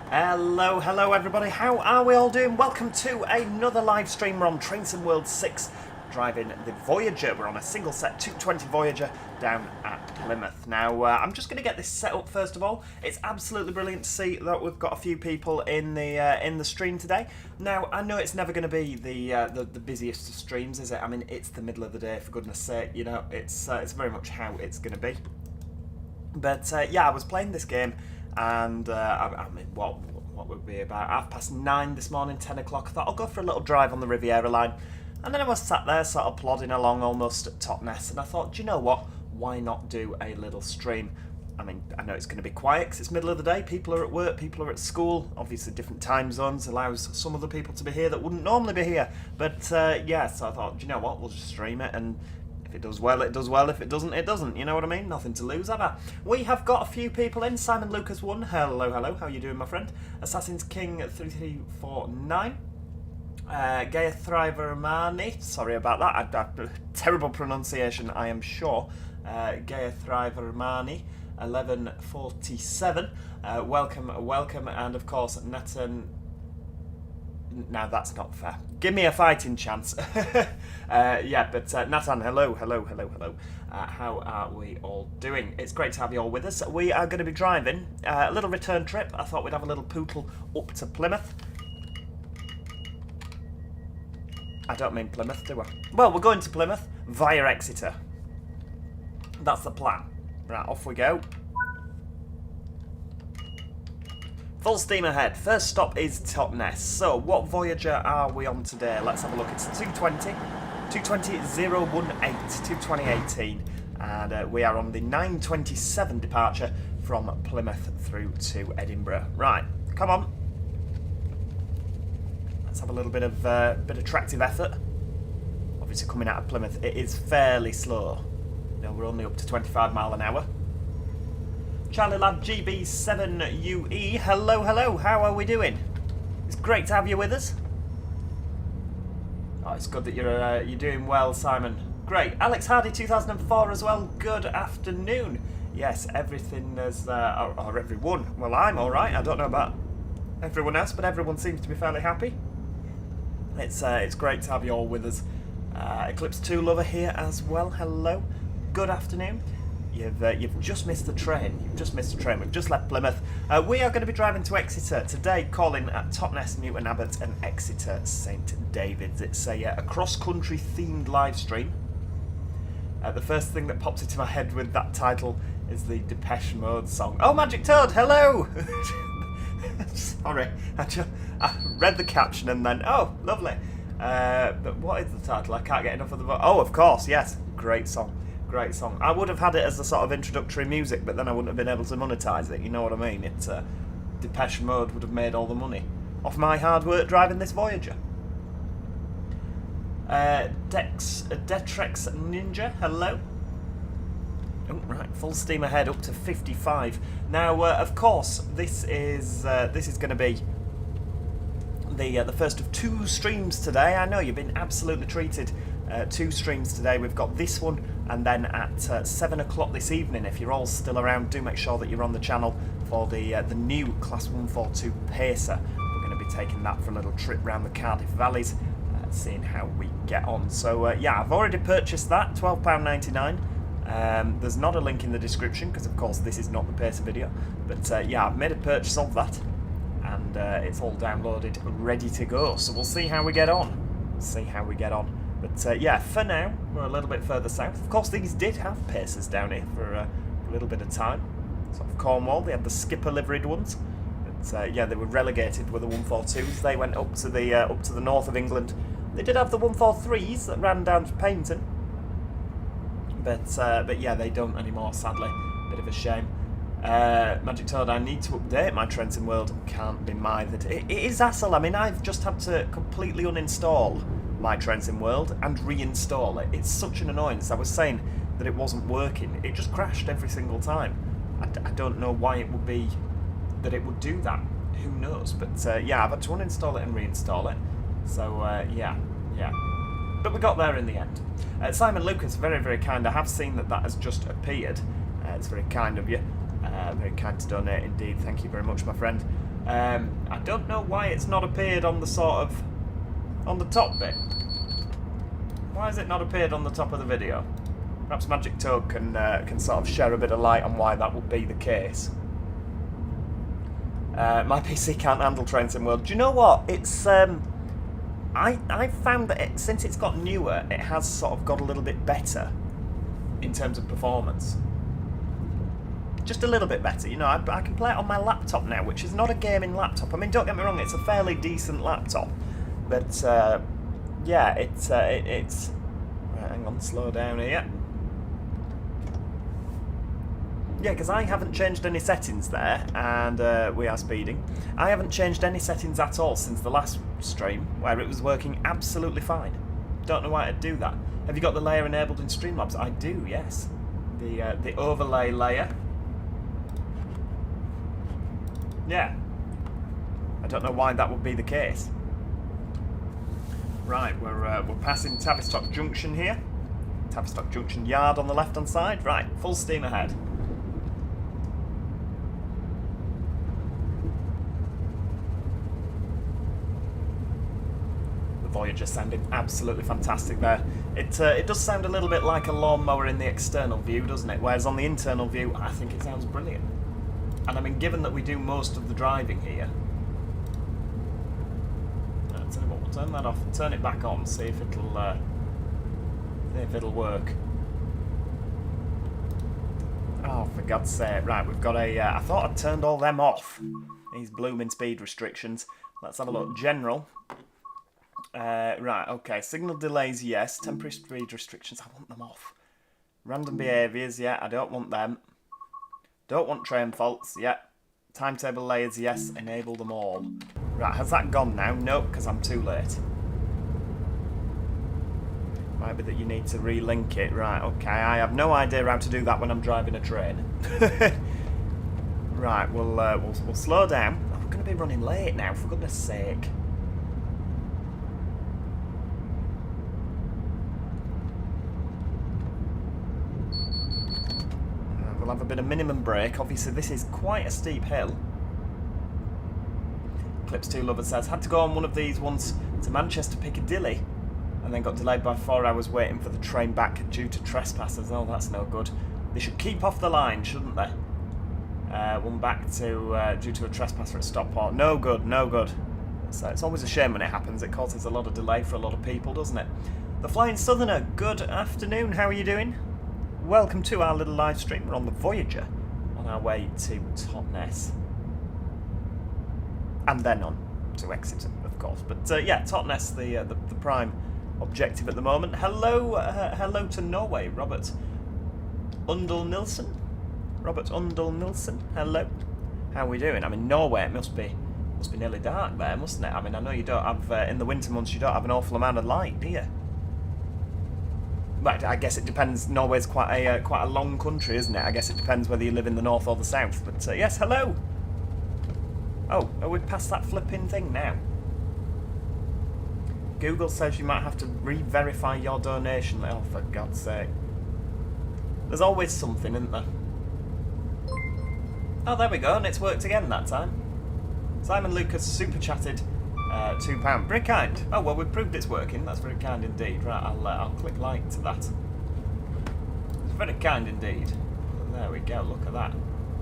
Hello, hello everybody, how are we all doing? Welcome to another live stream. We're on Train Sim World 6, driving the Voyager. We're on a single set 220 Voyager down at Plymouth. Now, I'm just going to get this set up first of all. It's absolutely brilliant to see that we've got a few people in the stream today. Now, I know it's never going to be the busiest of streams, is it? I mean, it's the middle of the day, for goodness sake, you know, it's very much how it's going to be. But, yeah, I was playing this game. And I mean, what would be about 9:30 this morning, 10 o'clock. I thought I'll go for a little drive on the Riviera line. And then I was sat there sort of plodding along almost at Totnes. And I thought, do you know what? Why not do a little stream? I mean, I know it's going to be quiet because it's middle of the day. People are at work, people are at school. Obviously, different time zones allows some other people to be here that wouldn't normally be here. But yeah, so I thought, do you know what? We'll just stream it, and if it does well, it does well. If it doesn't, it doesn't. You know what I mean? Nothing to lose, have I? We have got a few people in. Simon Lucas 1. Hello, hello. How you doing, my friend? Assassin's King 3349. Gaia Thriver Mani. Sorry about that. Terrible pronunciation, I am sure. Gaia Thriver Mani. 1147. Welcome, welcome. And of course, Nathan. Now that's not fair. Give me a fighting chance. Yeah, but Nathan, hello, hello, hello, hello. How are we all doing? It's great to have you all with us. We are going to be driving a little return trip. I thought we'd have a little pootle up to Plymouth. I don't mean Plymouth, do I? Well, we're going to Plymouth via Exeter. That's the plan. Right, off we go. Full steam ahead. First stop is Totnes. So, what Voyager are we on today? Let's have a look. It's 220. 220-018. And we are on the 9:27 departure from Plymouth through to Edinburgh. Right, come on. Let's have a little bit of tractive effort. Obviously, coming out of Plymouth, it is fairly slow. You know, we're only up to 25 mile an hour. Charlie Lad GB7UE, hello, hello, how are we doing? It's great to have you with us. Oh, it's good that you're doing well, Simon. Great. Alex Hardy 2004 as well, good afternoon. Yes, everything is, or everyone. Well, I'm alright, I don't know about everyone else, but everyone seems to be fairly happy. It's great to have you all with us. Eclipse 2 Lover here as well, hello. Good afternoon. You've just missed the train. You've just missed the train. We've just left Plymouth. We are going to be driving to Exeter today, calling at Totnes, Newton Abbot, and Exeter St David's. It's a cross-country themed live stream. The first thing that pops into my head with that title is the Depeche Mode song. Oh, Magic Toad, hello! Sorry, I read the caption and then, oh, lovely. But what is the title? I can't get enough of the. Oh, of course, yes, great song. Great song. I would have had it as a sort of introductory music, but then I wouldn't have been able to monetize it. You know what I mean? It's Depeche Mode would have made all the money off my hard work driving this Voyager. Detrex Ninja, hello. Oh, right, full steam ahead up to 55. Now, of course, this is going to be the first of 2 streams today. I know you've been absolutely treated. 2 streams today. We've got this one, and then at 7 o'clock this evening, if you're all still around, do make sure that you're on the channel for the new Class 142 Pacer. We're going to be taking that for a little trip around the Cardiff Valleys, seeing how we get on. So yeah, I've already purchased that, £12.99. There's not a link in the description because, of course, this is not the Pacer video. But yeah, I've made a purchase of that, and it's all downloaded, ready to go. So we'll see how we get on. See how we get on. But yeah, for now, we're a little bit further south. Of course, these did have Pacers down here for a little bit of time. Sort of Cornwall, they had the skipper liveried ones. But yeah, they were relegated with the 142s. They went up to the north of England. They did have the 143s that ran down to Paignton. But yeah, they don't anymore, sadly. Bit of a shame. Magic Toad, I need to update my Train Sim World. Can't be mithered. It is hassle. I mean, I've just had to completely uninstall my Train Sim World and reinstall it. It's such an annoyance. I was saying that it wasn't working. It just crashed every single time. I don't know why it would be that it would do that. Who knows? But yeah, I've had to uninstall it and reinstall it. So yeah. But we got there in the end. Simon Lucas, very, very kind. I have seen that has just appeared. It's very kind of you. Very kind to donate indeed. Thank you very much, my friend. I don't know why it's not appeared on the sort of... on the top bit. Why has it not appeared on the top of the video? Perhaps Magic Toad can sort of share a bit of light on why that would be the case. My PC can't handle Train Sim World. Do you know what? It's I've found that since it's got newer, it has sort of got a little bit better in terms of performance. Just a little bit better, you know. I can play it on my laptop now, which is not a gaming laptop. I mean, don't get me wrong, it's a fairly decent laptop, but yeah, it's right, hang on, slow down here. Yeah, because I haven't changed any settings there, and we are speeding. I haven't changed any settings at all since the last stream, where it was working absolutely fine. Don't know why I'd do that. Have you got the layer enabled in Streamlabs? I do, yes. The overlay layer. Yeah. I don't know why that would be the case. Right, we're passing Tavistock Junction here. Tavistock Junction Yard on the left-hand side. Right, full steam ahead. Voyager sounded absolutely fantastic there. It does sound a little bit like a lawnmower in the external view, doesn't it? Whereas on the internal view, I think it sounds brilliant. And I mean, given that we do most of the driving here, I'll tell you what, we'll turn that off and turn it back on, see if it'll work. Oh, for God's sake! Right, we've got a. I thought I'd turned all them off. These blooming speed restrictions. Let's have a look. General. Right, okay, signal delays, yes. Temporary speed restrictions, I want them off. Random behaviours, yeah, I don't want them. Don't want train faults, yeah. Timetable layers, yes, enable them all. Right, has that gone now? No, because I'm too late. Might be that you need to relink it. Right, okay, I have no idea how to do that when I'm driving a train. Right, we'll slow down. Oh, we're going to be running late now, for goodness sake. We'll have a bit of minimum brake. Obviously, this is quite a steep hill. Clips 2 Lover says, had to go on one of these once to Manchester Piccadilly and then got delayed by 4 hours waiting for the train back due to trespassers. Oh, that's no good. They should keep off the line, shouldn't they? One back to due to a trespasser at Stockport. No good, no good. So it's always a shame when it happens. It causes a lot of delay for a lot of people, doesn't it? The Flying Southerner, good afternoon. How are you doing? Welcome to our little live stream. We're on the Voyager, on our way to Totnes. And then on to Exeter, of course. But yeah, Totnes, the prime objective at the moment. Hello, hello to Norway, Robert Undel-Nilsen. Robert Undel-Nilsen, hello. How are we doing? I mean, Norway, it must be nearly dark there, mustn't it? I mean, I know you don't have, in the winter months, you don't have an awful amount of light, do you? Right, I guess it depends. Norway's quite a long country, isn't it? I guess it depends whether you live in the north or the south. But yes, hello. Oh, are we past that flipping thing now? Google says you might have to re-verify your donation. Oh, for God's sake! There's always something, isn't there? Oh, there we go, and it's worked again that time. Simon Lucas super chatted. £2. Very kind. Oh, well, we've proved it's working. That's very kind indeed. Right, I'll click like to that. It's very kind indeed. There we go, look at that.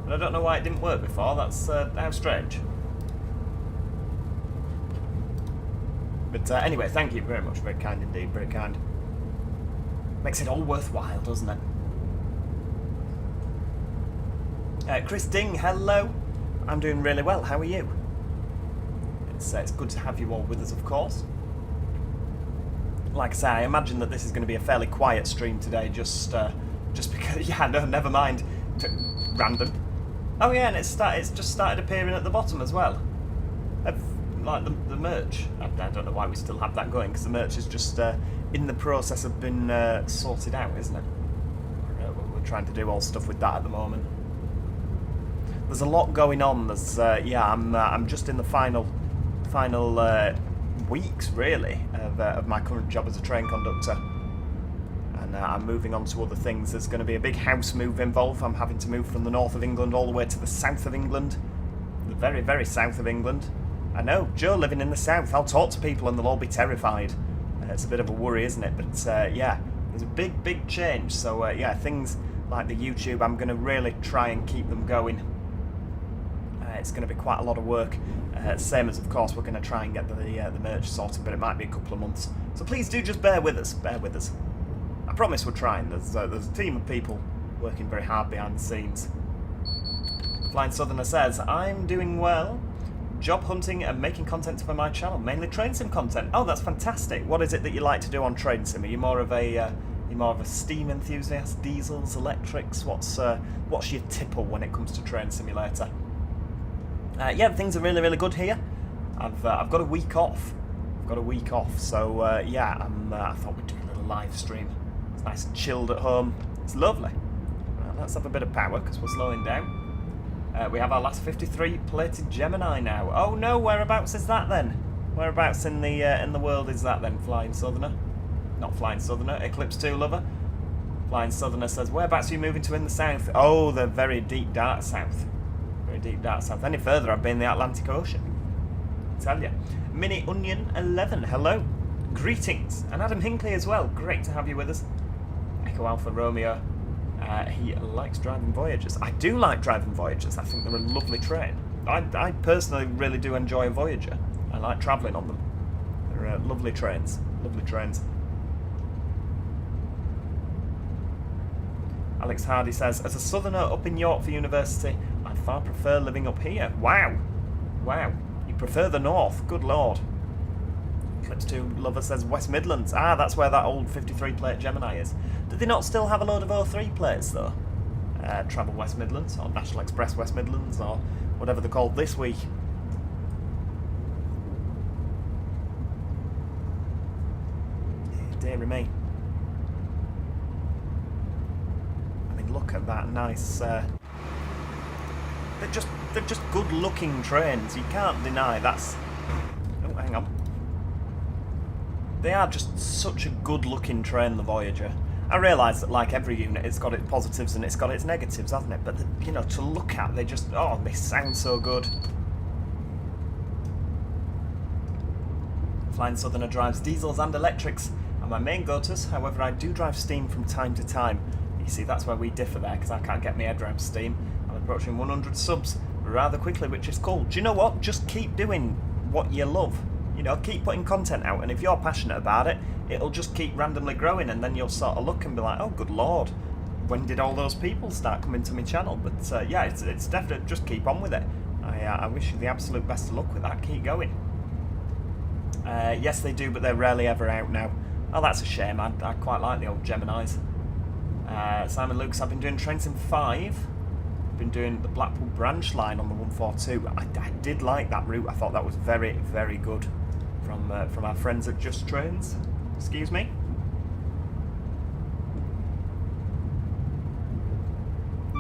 But I don't know why it didn't work before. That's how strange. But anyway, thank you very much. Very kind indeed, very kind. Makes it all worthwhile, doesn't it? Chris Ding, hello. I'm doing really well. How are you? It's good to have you all with us, of course. Like I say, I imagine that this is going to be a fairly quiet stream today, just because. Yeah, no, never mind. Random. Oh yeah, and it's just started appearing at the bottom as well. Like the merch. I don't know why we still have that going, because the merch is just in the process of being sorted out, isn't it? We're trying to do all stuff with that at the moment. There's a lot going on. There's yeah, I'm just in the final weeks really of my current job as a train conductor, and I'm moving on to other things. There's going to be a big house move involved. I'm having to move from the north of England all the way to the south of England the very, very south of England. I know, Joe living in the south. I'll talk to people and they'll all be terrified. It's a bit of a worry, isn't it? But yeah, there's a big, big change. So yeah, things like the YouTube, I'm going to really try and keep them going. It's going to be quite a lot of work. Same as, of course, we're going to try and get the merch sorted, but it might be a couple of months. So please do just bear with us. Bear with us. I promise we're trying. There's a team of people working very hard behind the scenes. Flying Southerner says, I'm doing well. Job hunting and making content for my channel, mainly train sim content. Oh, that's fantastic. What is it that you like to do on train sim? Are you more of a steam enthusiast, diesels, electrics? What's your tipple when it comes to train simulator? Yeah, things are really, really good here. I've got a week off. So yeah, I thought we'd do a little live stream. It's nice and chilled at home. It's lovely. Right, let's have a bit of power because we're slowing down. We have our last 53 plated Gemini now. Oh no, whereabouts is that then? Whereabouts in the world is that then, Flying Southerner? Not Flying Southerner, Eclipse 2 lover. Flying Southerner says, whereabouts are you moving to in the south? Oh, the very deep dark south. Very deep dark south. Any further, I've been in the Atlantic Ocean. I tell you. Mini Onion 11, hello. Greetings. And Adam Hinkley as well. Great to have you with us. Echo Alpha Romeo. He likes driving Voyagers. I do like driving Voyagers. I think they're a lovely train. I personally really do enjoy a Voyager. I like travelling on them. They're lovely trains. Lovely trains. Alex Hardy says, as a southerner up in York for university, I far prefer living up here. Wow. Wow. You prefer the north. Good lord. Eclipse 2 lover says West Midlands. Ah, that's where that old 53 plate Gemini is. Do they not still have a load of 03 plates though? Travel West Midlands, or National Express West Midlands, or whatever they're called this week. Dear me. I mean, look at that nice. They're just good-looking trains. You can't deny that's. Oh, hang on. They are just such a good-looking train, the Voyager. I realise that, like every unit, it's got its positives and it's got its negatives, hasn't it? But, you know, to look at, they sound so good. Flying Southerner drives diesels and electrics, and my main go-tos. However, I do drive steam from time to time. You see, that's where we differ there, because I can't get my head around steam. I'm approaching 100 subs rather quickly, which is cool. Do you know what? Just keep doing what you love. You know, keep putting content out, and if you're passionate about it, it'll just keep randomly growing, and then you'll sort of look and be like, oh, good lord, when did all those people start coming to my channel? But yeah, it's definitely, just keep on with it. I wish you the absolute best of luck with that. Keep going. Yes, they do, but they're rarely ever out now. Oh, that's a shame. I quite like the old Geminis. Simon Lucas, I've been doing Train Sim 5. I've been doing the Blackpool branch line on the 142. I did like that route. I thought that was very, very good from our friends at Just Trains. Excuse me.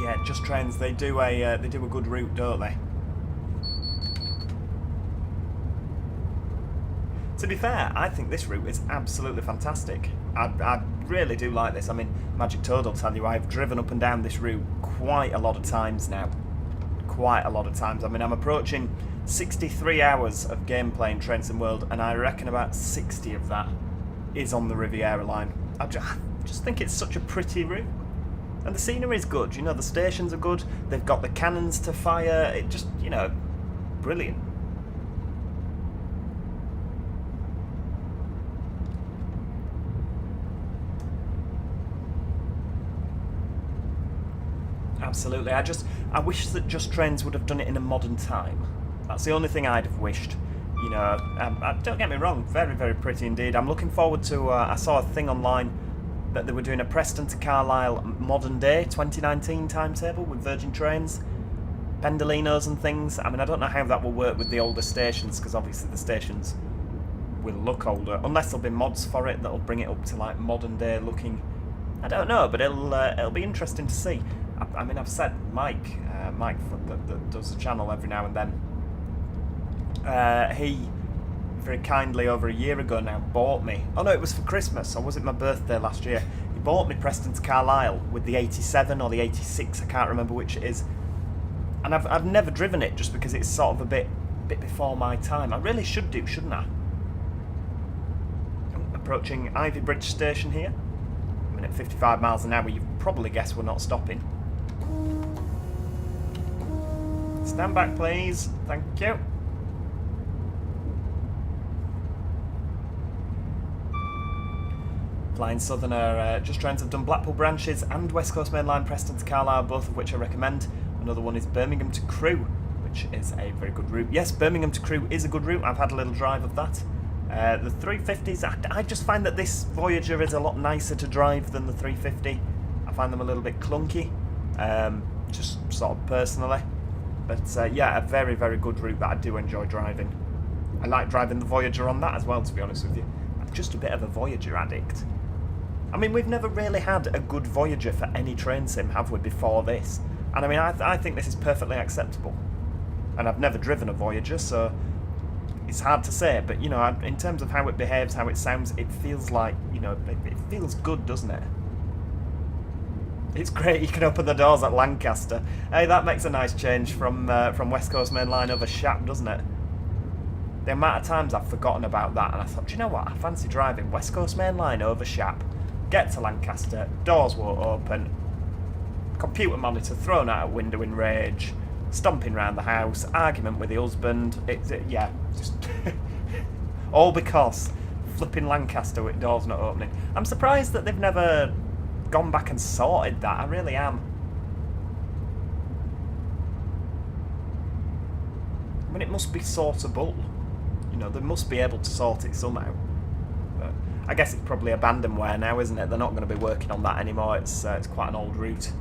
Yeah, Just Trains. They do a good route, don't they? To be fair, I think this route is absolutely fantastic. I really do like this. I mean, Magic Toad will tell you I've driven up and down this route quite a lot of times now. Quite a lot of times. I mean, I'm approaching 63 hours of gameplay in Train Sim World, and I reckon about 60 of that is on the Riviera line. I just think it's such a pretty route. And the scenery is good. You know, the stations are good. They've got the cannons to fire. It just, you know, brilliant. Absolutely. I wish that Just Trains would have done it in a modern time. That's the only thing I'd have wished. You know, don't get me wrong, very, very pretty indeed. I'm looking forward to, I saw a thing online that they were doing a Preston to Carlisle modern day 2019 timetable with Virgin Trains, Pendolinos and things. I mean, I don't know how that will work with the older stations, because obviously the stations will look older, unless there'll be mods for it that'll bring it up to like modern day looking. I don't know, but it'll be interesting to see. I mean, I've said Mike that does the channel every now and then. He very kindly over a year ago now bought me. Oh no, it was for Christmas, or was it my birthday last year? He bought me Preston to Carlisle with the 87 or the 86. I can't remember which it is. And I've never driven it just because it's sort of a bit before my time. I really should do, shouldn't I? Approaching Ivy Bridge Station here. I'm at 55 miles an hour. You've probably guessed we're not stopping. Stand back, please. Thank you. Flying Southerner just trains have done Blackpool branches and West Coast Main Line Preston to Carlisle, both of which I recommend. Another one is Birmingham to Crewe, which is a very good route. Yes, Birmingham to Crewe is a good route. I've had a little drive of that. The 350s, I just find that this Voyager is a lot nicer to drive than the 350. I find them a little bit clunky, just sort of personally. But yeah, a very, very good route that I do enjoy driving. I like driving the Voyager on that as well, to be honest with you. I'm just a bit of a Voyager addict. I mean, we've never really had a good Voyager for any train sim, have we, before this? And I mean, I think this is perfectly acceptable. And I've never driven a Voyager, so it's hard to say. But, you know, in terms of how it behaves, how it sounds, it feels like, you know, it feels good, doesn't it? It's great, you can open the doors at Lancaster. Hey, that makes a nice change from West Coast Main Line over Shap, doesn't it? The amount of times I've forgotten about that, and I thought, do you know what, I fancy driving West Coast Main Line over Shap. Get to Lancaster, doors won't open, computer monitor thrown out a window in rage, stomping round the house, argument with the husband, yeah, just all because flipping Lancaster with doors not opening. I'm surprised that they've never gone back and sorted that, I really am. I mean, it must be sortable. You know, they must be able to sort it somehow. But I guess it's probably abandonware now, isn't it? They're not going to be working on that anymore. It's quite an old route.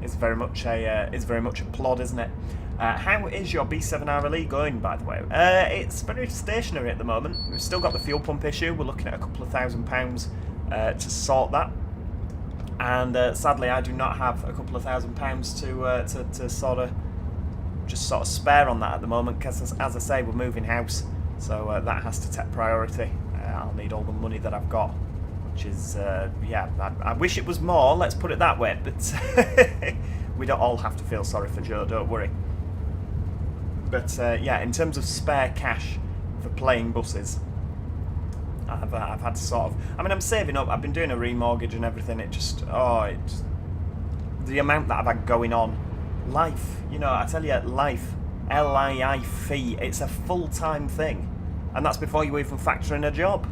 It's very much a plod, isn't it? How is your B7 RLE going, by the way? It's very stationary at the moment. We've still got the fuel pump issue. We're looking at a couple of £1,000 to sort that. And sadly, I do not have a couple of £1,000 to sort of spare on that at the moment, because as I say, we're moving house, so that has to take priority. I'll need all the money that I've got, which is yeah. I wish it was more. Let's put it that way, but we don't all have to feel sorry for Joe. Don't worry. But yeah, in terms of spare cash for playing buses, I've had to sort of... I mean, I'm saving up. I've been doing a remortgage and everything. It just... the amount that I've had going on. Life. You know, I tell you, life. L-I-I-F-E. It's a full-time thing. And that's before you even factor in a job.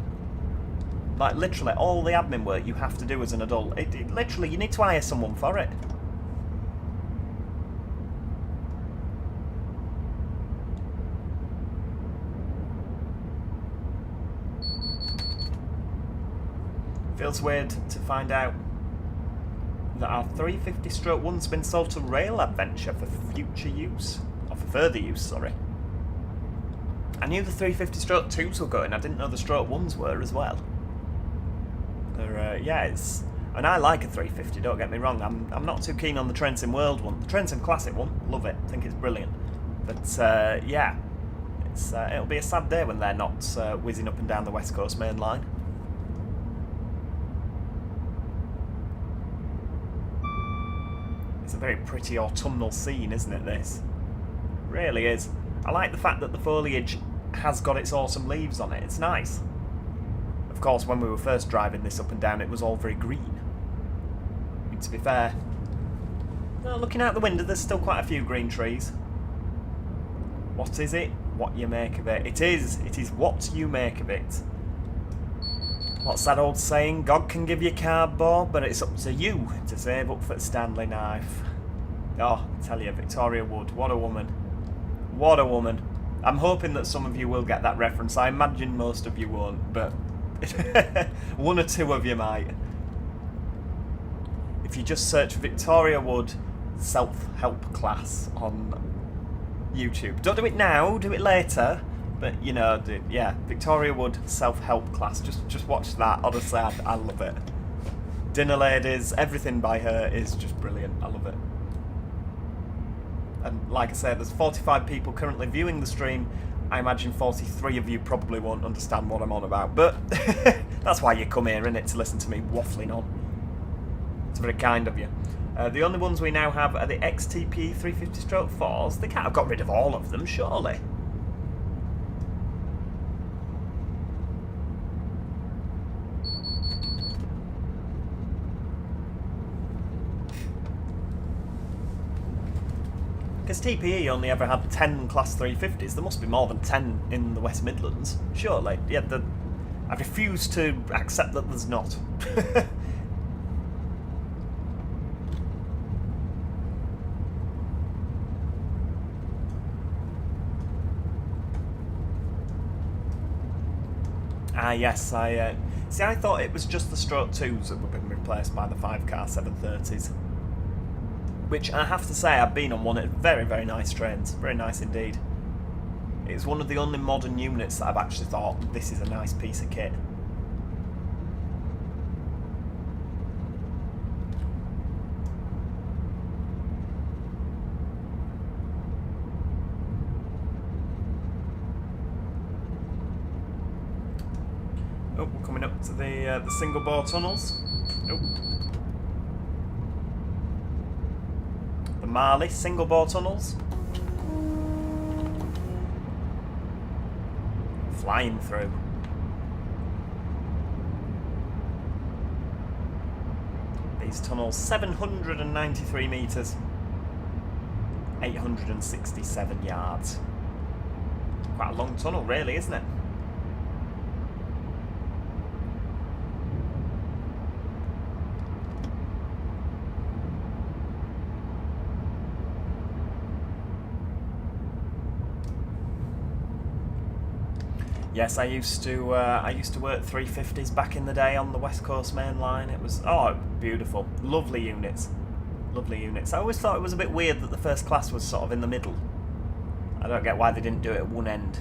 Like, literally, all the admin work you have to do as an adult. Literally, you need to hire someone for it. Feels weird to find out that our 350/1's been sold to Rail Adventure for future use. Or for further use, sorry. I knew the 350/2s were going, I didn't know the /1s were as well. Yeah, it's... And I like a 350, don't get me wrong. I'm not too keen on the Train Sim World one. The Train Sim Classic one, love it, think it's brilliant. But yeah, it'll be a sad day when they're not whizzing up and down the West Coast Main Line. It's a very pretty autumnal scene, isn't it, this? It really is. I like the fact that the foliage has got its autumn leaves on it. It's nice. Of course, when we were first driving this up and down, it was all very green. I mean, to be fair, well, looking out the window, there's still quite a few green trees. What is it? What you make of it. It is what you make of it. What's that old saying? God can give you cardboard, but it's up to you to save up for the Stanley knife. Oh, I tell you, Victoria Wood, what a woman. What a woman. I'm hoping that some of you will get that reference. I imagine most of you won't, but one or two of you might. If you just search Victoria Wood self-help class on YouTube. Don't do it now, do it later. But, you know, yeah, Victoria Wood self-help class. Just watch that. Honestly, I love it. Dinner Ladies, everything by her is just brilliant. I love it. And like I said, there's 45 people currently viewing the stream. I imagine 43 of you probably won't understand what I'm on about, but that's why you come here, innit, to listen to me waffling on. It's very kind of you. The only ones we now have are the XTP 350-4s. They can't have got rid of all of them, surely. Because TPE only ever had 10 Class 350s. There must be more than 10 in the West Midlands. Surely. Yeah, I refuse to accept that there's not. Ah, yes, see, I thought it was just the Stroke 2s that were being replaced by the 5-car 730s. Which, I have to say, I've been on one. It's very, very nice trains. Very nice indeed. It's one of the only modern units that I've actually thought, this is a nice piece of kit. Oh, we're coming up to the single bore tunnels. Oh. The Marley single bore tunnels. Flying through. These tunnels, 793 metres, 867 yards. Quite a long tunnel, really, isn't it? Yes, I used to work 350s back in the day on the West Coast Main Line. It was beautiful, lovely units, lovely units. I always thought it was a bit weird that the first class was sort of in the middle. I don't get why they didn't do it at one end,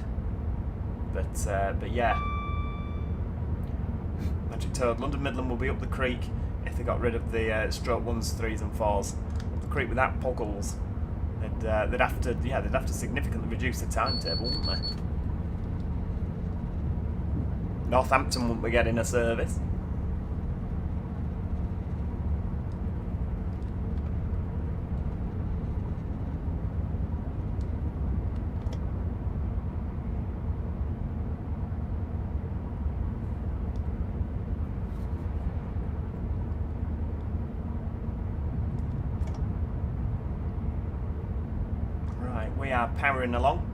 but yeah. Magic Toad, London Midland will be up the creek if they got rid of the Stroke 1s, 3s, and 4s. Up the creek without puggles. They'd have to significantly reduce the timetable, wouldn't they? Northampton wouldn't be getting a service. Right, we are powering along.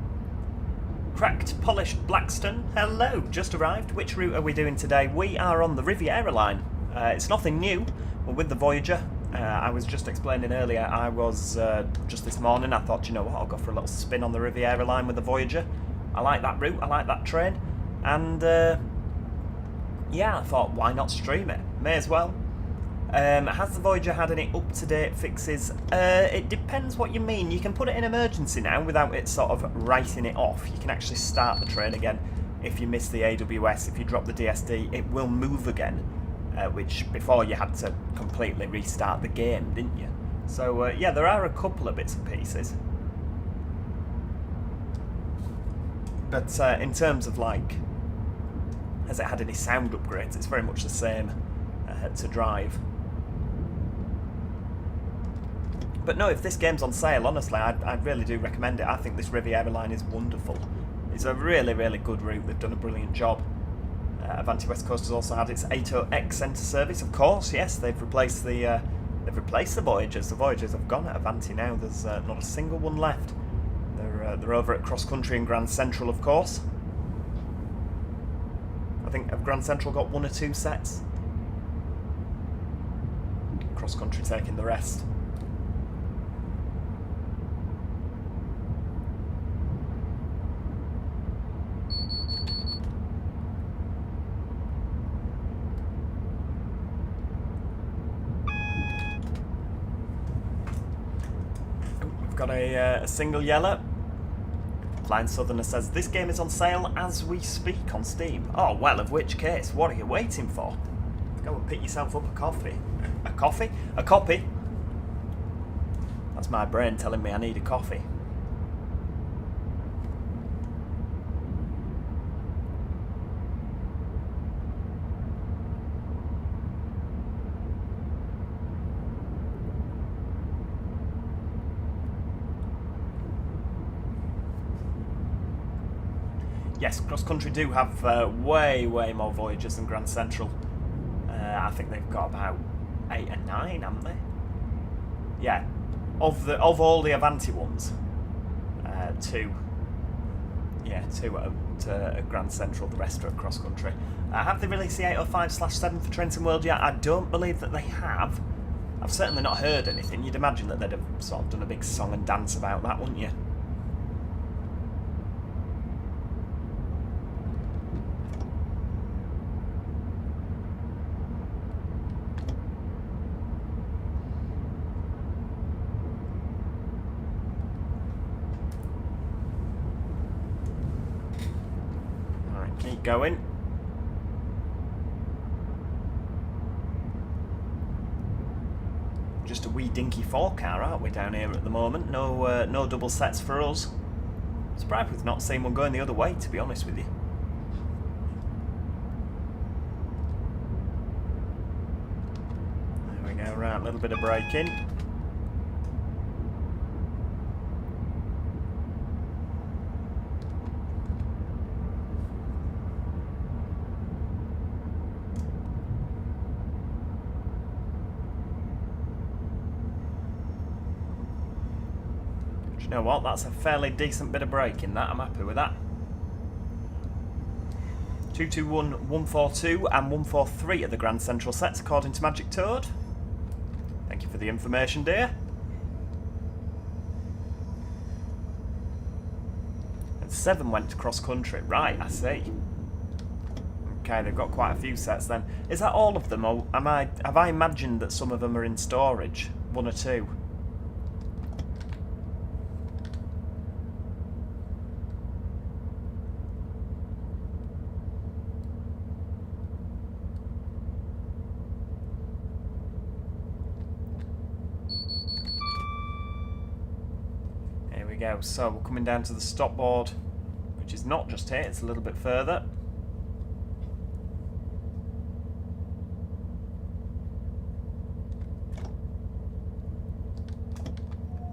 Cracked, polished Blackstone, hello, just arrived. Which route are we doing today? We are on the Riviera line. It's nothing new. We're with the Voyager. I was just explaining earlier, I was, just this morning, I thought, you know what, I'll go for a little spin on the Riviera line with the Voyager. I like that route, I like that train. And, yeah, I thought, why not stream it? May as well. Has the Voyager had any up-to-date fixes? It depends what you mean. You can put it in emergency now without it sort of writing it off. You can actually start the train again if you miss the AWS. If you drop the DSD, it will move again, which before you had to completely restart the game, didn't you? So, yeah, there are a couple of bits and pieces. But in terms of, like, has it had any sound upgrades? It's very much the same to drive. But no, if this game's on sale, honestly, I really do recommend it. I think this Riviera line is wonderful. It's a really, really good route. They've done a brilliant job. Avanti West Coast has also had its 80X centre service, of course. Yes, they've replaced the Voyagers. The Voyagers have gone at Avanti now. There's not a single one left. They're over at Cross Country and Grand Central, of course. I think have Grand Central got 1 or 2 sets. Cross Country taking the rest. Got a single yellow. Flying Southerner says, this game is on sale as we speak on Steam. Oh, well, of which case, what are you waiting for? Go and pick yourself up a coffee. A coffee? A copy? That's my brain telling me I need a coffee. Yes, Cross Country do have way more Voyagers than Grand Central. I think they've got about 8 and 9, haven't they? Yeah, of all the Avanti ones, two at Grand Central, the rest are at Cross Country. Have they released the 805/7 for Trains and World yet? I don't believe that they have. I've certainly not heard anything. You'd imagine that they'd have sort of done a big song and dance about that, wouldn't you? Alright, keep going. Just a wee dinky 4-car, aren't we, down here at the moment? No double sets for us. Surprised we've not seen one going the other way, to be honest with you. There we go, right, a little bit of braking. You know what, that's a fairly decent bit of braking, that. I'm happy with that. 221, 142 and 143 are the Grand Central sets according to Magic Toad. Thank you for the information, dear. And 7 went to Cross Country. Right, I see. Okay, they've got quite a few sets then. Is that all of them, or have I imagined that some of them are in storage? 1 or 2? Go. So we're coming down to the stop board, which is not just here, it's a little bit further.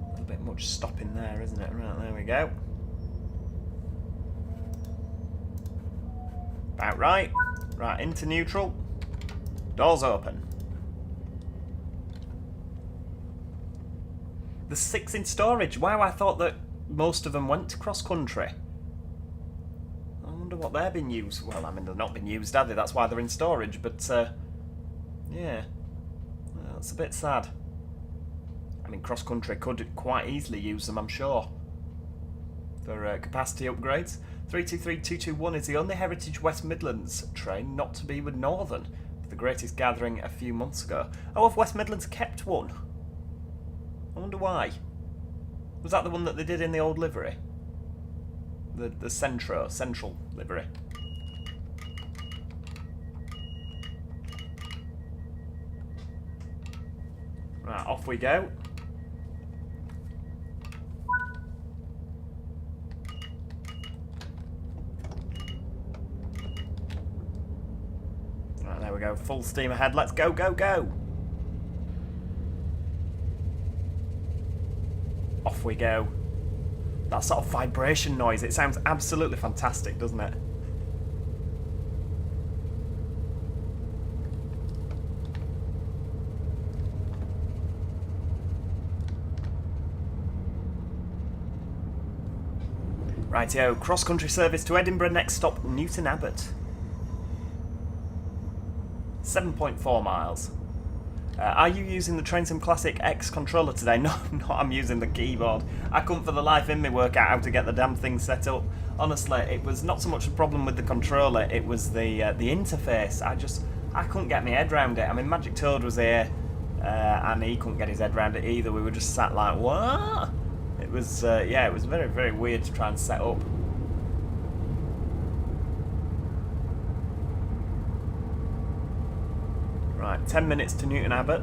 A little bit much stopping there, isn't it? Right, there we go. About right. Right, into neutral. Doors open. There's 6 in storage. Wow, I thought that most of them went to Cross Country. I wonder what they're being used. Well, I mean, they've not been used, have they? That's why they're in storage. But, yeah. Well, that's a bit sad. I mean, Cross Country could quite easily use them, I'm sure, for capacity upgrades. 323221 is the only Heritage West Midlands train not to be with Northern, for the greatest gathering a few months ago. Oh, have West Midlands kept one? I wonder why. Was that the one that they did in the old livery? The central livery. Right, off we go. Right, there we go. Full steam ahead. Let's go, go, go. Off we go. That sort of vibration noise, it sounds absolutely fantastic, doesn't it? Rightio, cross-country service to Edinburgh, next stop Newton Abbot. 7.4 miles. Are you using the Trainsim Classic X controller today? No, I'm using the keyboard. I couldn't for the life in me work out how to get the damn thing set up. Honestly, it was not so much a problem with the controller, it was the interface. I couldn't get my head around it. I mean, Magic Toad was here, and he couldn't get his head around it either. We were just sat like, what? It was, yeah, it was very, very weird to try and set up. Right, 10 minutes to Newton Abbot.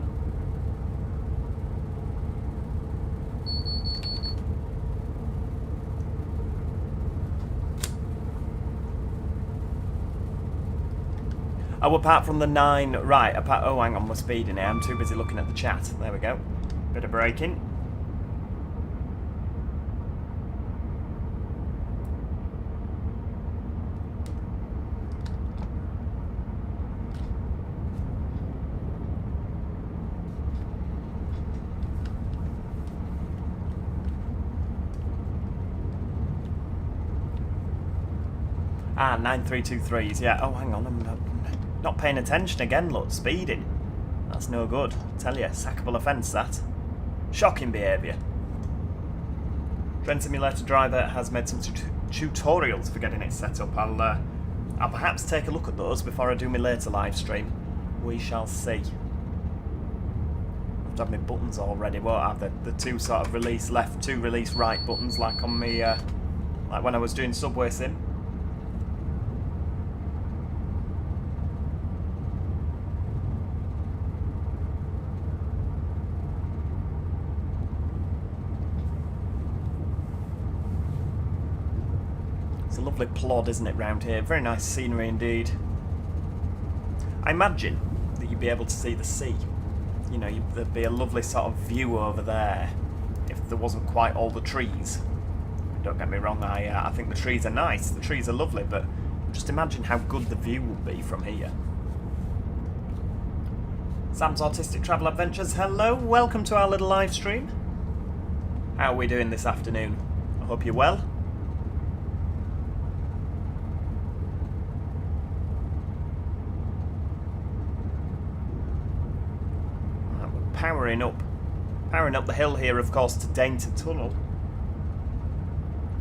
Oh, apart from the 9, right, oh, hang on, we're speeding here. I'm too busy looking at the chat. There we go. Bit of braking. Ah, 9323s, yeah. Oh, hang on, I'm not paying attention again, look, speeding. That's no good. I tell you, sackable offence, that. Shocking behaviour. Train Simulator Driver has made some tutorials for getting it set up. I'll perhaps take a look at those before I do my later live stream. We shall see. I have to have my buttons all ready. Won't I have the two sort of release left, two release right buttons like on me, like when I was doing Subway Sim. It's a lovely plod, isn't it, round here? Very nice scenery indeed. I imagine that you'd be able to see the sea. You know, there'd be a lovely sort of view over there if there wasn't quite all the trees. Don't get me wrong, I think the trees are nice, the trees are lovely, but just imagine how good the view would be from here. Sam's Autistic Travel Adventures, hello, welcome to our little live stream. How are we doing this afternoon? I hope you're well. Powering up the hill here, of course, to Dainton Tunnel.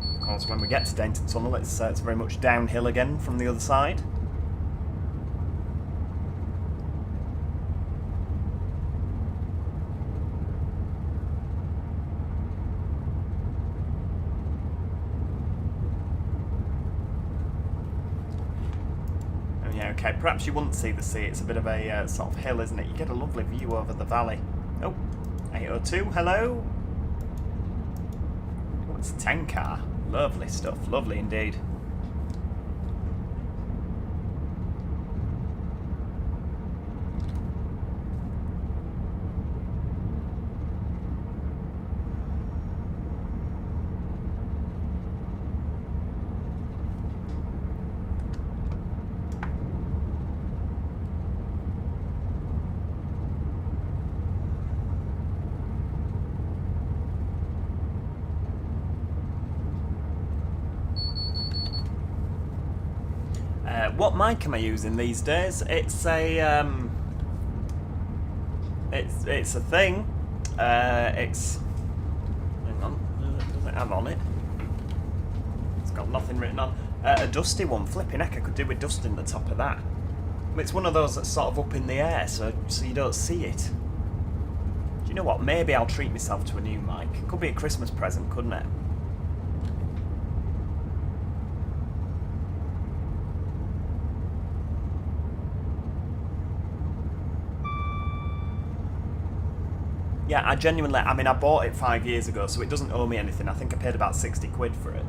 Of course, when we get to Dainton Tunnel, it's very much downhill again from the other side. Oh yeah, okay, perhaps you wouldn't see the sea, it's a bit of a sort of hill, isn't it? You get a lovely view over the valley. Oh, 802, hello. Oh, it's a 10 car. Lovely stuff, lovely indeed. What mic am I using these days? It's a it's a thing. It's, hang on, does it have on it? It's got nothing written on. A dusty one. Flipping heck, I could do with dusting the top of that. It's one of those that's sort of up in the air, so you don't see it. Do you know what? Maybe I'll treat myself to a new mic. It could be a Christmas present, couldn't it? Yeah, I genuinely, I mean, I bought it 5 years ago, so it doesn't owe me anything. I think I paid about 60 quid for it.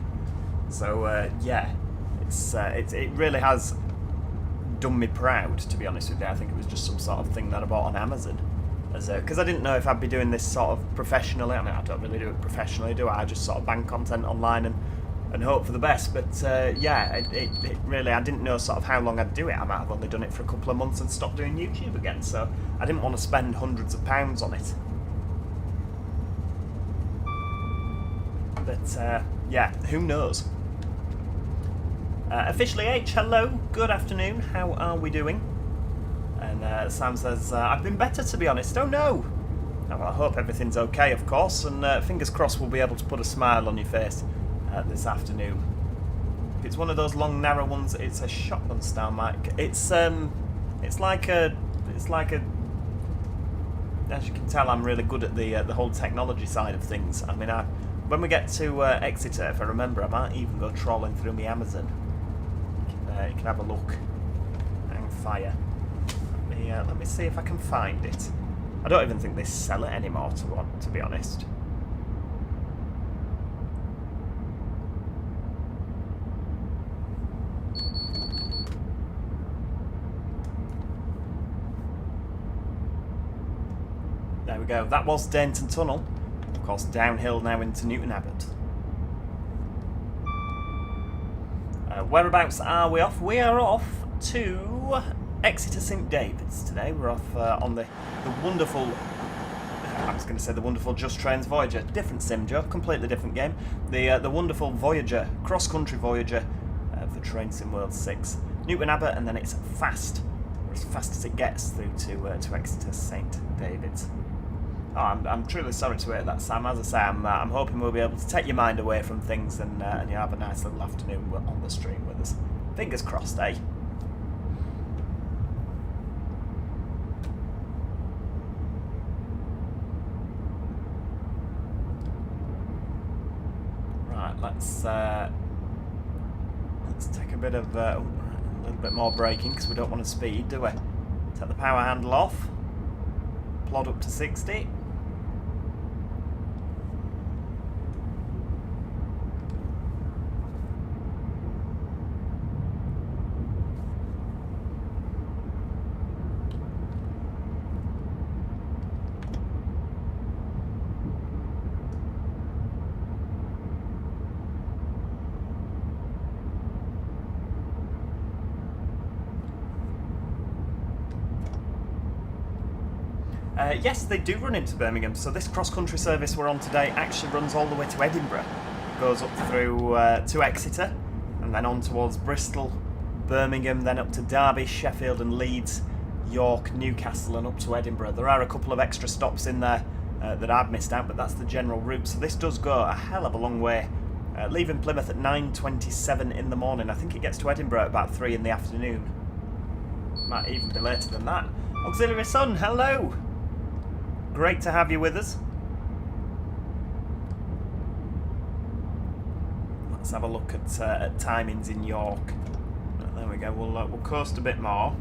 So, yeah, it really has done me proud, to be honest with you. I think it was just some sort of thing that I bought on Amazon. Because I didn't know if I'd be doing this sort of professionally. I mean, I don't really do it professionally, do I? I just sort of bang content online and hope for the best. But, yeah, it really, I didn't know sort of how long I'd do it. I might have only done it for a couple of months and stopped doing YouTube again. So I didn't want to spend hundreds of pounds on it. But, yeah, who knows? Officially H, hello, good afternoon, how are we doing? And Sam says, I've been better, to be honest. Oh no! Well, I hope everything's okay, of course, and fingers crossed we'll be able to put a smile on your face this afternoon. If it's one of those long, narrow ones, it's a shotgun style mic. It's like a, as you can tell, I'm really good at the whole technology side of things. I mean, when we get to Exeter, if I remember, I might even go trawling through my Amazon. You can have a look. Hang fire. Let me see if I can find it. I don't even think they sell it anymore, to be honest. There we go. That was Dainton Tunnel. Of course, downhill now into Newton Abbot. Whereabouts are we off? We are off to Exeter St David's today. We're off on the wonderful, I was going to say the wonderful Just Trains Voyager. Different sim, Joe, completely different game. The wonderful Voyager, cross-country Voyager for Train Sim World 6. Newton Abbot, and then it's fast, or as fast as it gets through to Exeter St David's. Oh, I'm truly sorry to hear that, Sam. As I say, I'm hoping we'll be able to take your mind away from things and you have a nice little afternoon on the stream with us. Fingers crossed, eh? Right, let's take a bit of a little bit more braking because we don't want to speed, do we? Take the power handle off. Plod up to 60. Yes, they do run into Birmingham. So this cross-country service we're on today actually runs all the way to Edinburgh. Goes up through to Exeter, and then on towards Bristol, Birmingham, then up to Derby, Sheffield and Leeds, York, Newcastle and up to Edinburgh. There are a couple of extra stops in there that I've missed out, but that's the general route. So this does go a hell of a long way. Leaving Plymouth at 9:27 in the morning. I think it gets to Edinburgh at about 3 in the afternoon. Might even be later than that. Auxiliary Sun, hello! Great to have you with us. Let's have a look at timings in York. There we go. We'll coast a bit more.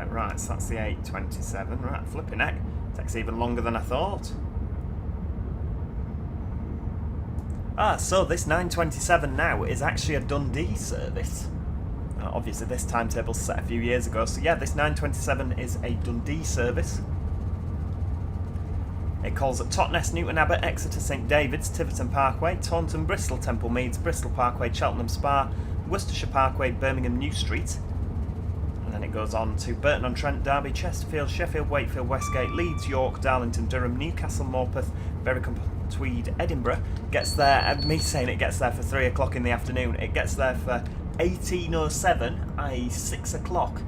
Right, so that's the 8:27. Right, flipping heck. Takes even longer than I thought. So this 9:27 now is actually a Dundee service. Obviously this timetable's set a few years ago, so yeah, this 9:27 is a Dundee service. It calls at Totnes, Newton Abbot, Exeter St David's, Tiverton Parkway, Taunton, Bristol, Temple Meads, Bristol Parkway, Cheltenham Spa, Worcestershire Parkway, Birmingham New Street. And then it goes on to Burton-on-Trent, Derby, Chesterfield, Sheffield, Wakefield, Westgate, Leeds, York, Darlington, Durham, Newcastle, Morpeth, Berwick, Tweed, Edinburgh. Gets there, me saying it gets there for 3 o'clock in the afternoon, it gets there for 18:07, i.e. 6 o'clock.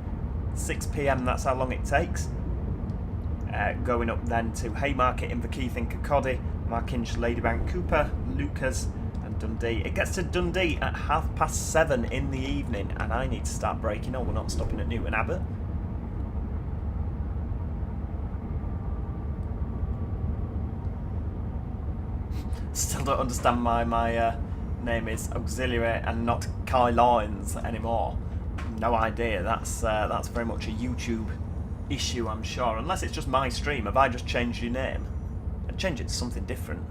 6 p.m, that's how long it takes. Going up then to Haymarket, Inverkeith, Kirkcaldy, Markinch, Ladybank, Cooper, Lucas and Dundee. It gets to Dundee at 7:30 in the evening, and I need to start braking. Oh, we're not stopping at Newton Abbot. Still don't understand why my name is Auxiliary and not Kai Lines anymore. No idea. That's very much a YouTube issue, I'm sure. Unless it's just my stream. Have I just changed your name? I'd change it to something different.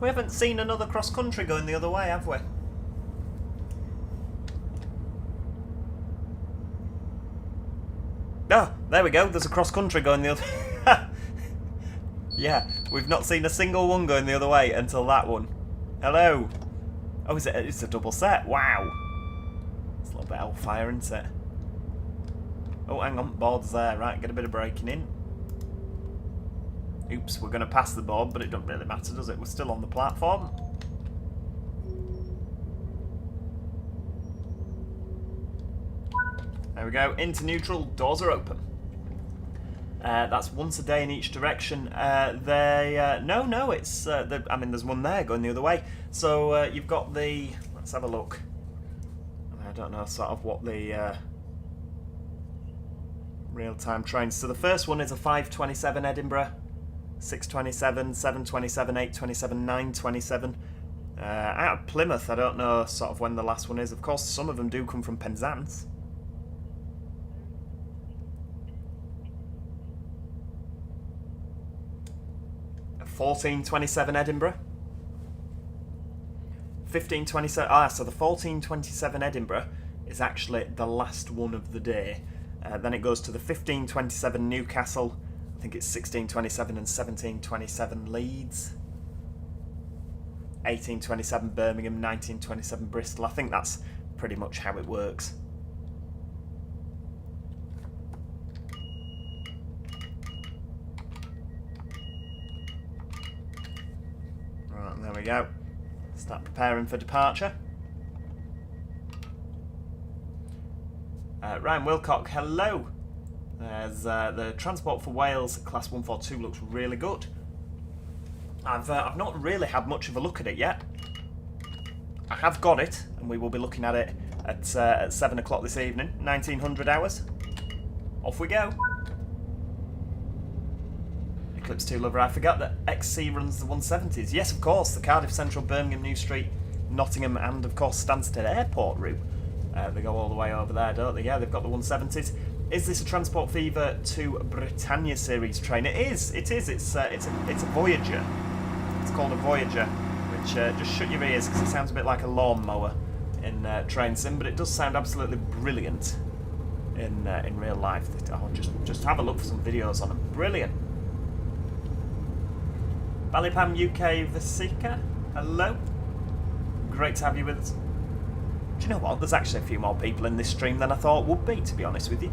We haven't seen another cross-country going the other way, have we? Oh, there we go. There's a cross-country going the other... Yeah, we've not seen a single one going the other way until that one. Hello. Oh, it's a double set. Wow. It's a little bit hellfire, isn't it? Oh, hang on. Board's there. Right, get a bit of braking in. Oops, we're going to pass the board, but it doesn't really matter, does it? We're still on the platform. There we go, into neutral, doors are open. That's once a day in each direction. No, it's, I mean, there's one there going the other way. So you've got the, let's have a look. I don't know sort of what the real-time trains. So the first one is a 5:27 Edinburgh, 6:27, 7:27, 8:27, 9:27. Out of Plymouth, I don't know sort of when the last one is. Of course, some of them do come from Penzance. A 14:27 Edinburgh. 15:27. So the 14:27 Edinburgh is actually the last one of the day. Then it goes to the 15:27 Newcastle. I think it's 16:27 and 17:27 Leeds. 18:27 Birmingham, 19:27 Bristol. I think that's pretty much how it works. we go. Start preparing for departure. Ryan Wilcock, hello. There's the Transport for Wales Class 142 looks really good. I've not really had much of a look at it yet. I have got it, and we will be looking at it at 7 o'clock this evening, 1900 hours. Off we go. Eclipse 2 lover, I forgot that XC runs the 170s. Yes, of course, the Cardiff Central, Birmingham, New Street, Nottingham, and of course Stansted Airport route. They go all the way over there, don't they? Yeah, they've got the 170s. Is this a Transport Fever to Britannia series train? It is. It is. It's a Voyager. It's called a Voyager, which just shut your ears because it sounds a bit like a lawnmower in train sim, but it does sound absolutely brilliant in real life. Oh, just have a look for some videos on them. Brilliant. Ballypam UK Vasika, hello. Great to have you with us. Do you know what? There's actually a few more people in this stream than I thought would be, to be honest with you.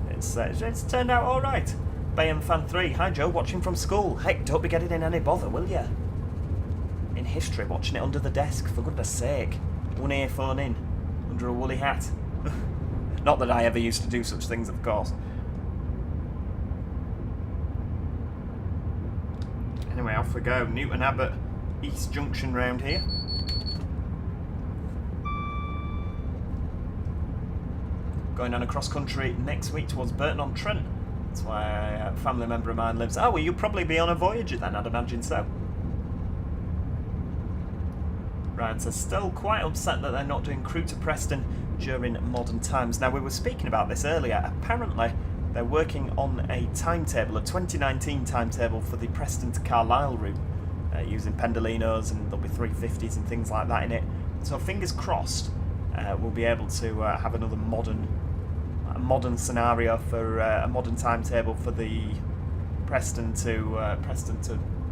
It's turned out all right. Bayham Fan 3, hi Joe, watching from school. Heck, don't be getting in any bother, will you? In history, watching it under the desk, for goodness sake. One earphone in, under a woolly hat. Not that I ever used to do such things, of course. Anyway, off we go. Newton Abbot, East Junction round here. Going on a cross country next week towards Burton-on-Trent. That's why a family member of mine lives. Oh, well, you'll probably be on a Voyager then, I'd imagine so. Right, so still quite upset that they're not doing Crewe to Preston during modern times. Now, we were speaking about this earlier. Apparently, they're working on a timetable, a 2019 timetable for the Preston to Carlisle route, using Pendolinos, and there'll be 350s and things like that in it. So fingers crossed, we'll be able to have another modern scenario for a modern timetable for the Preston to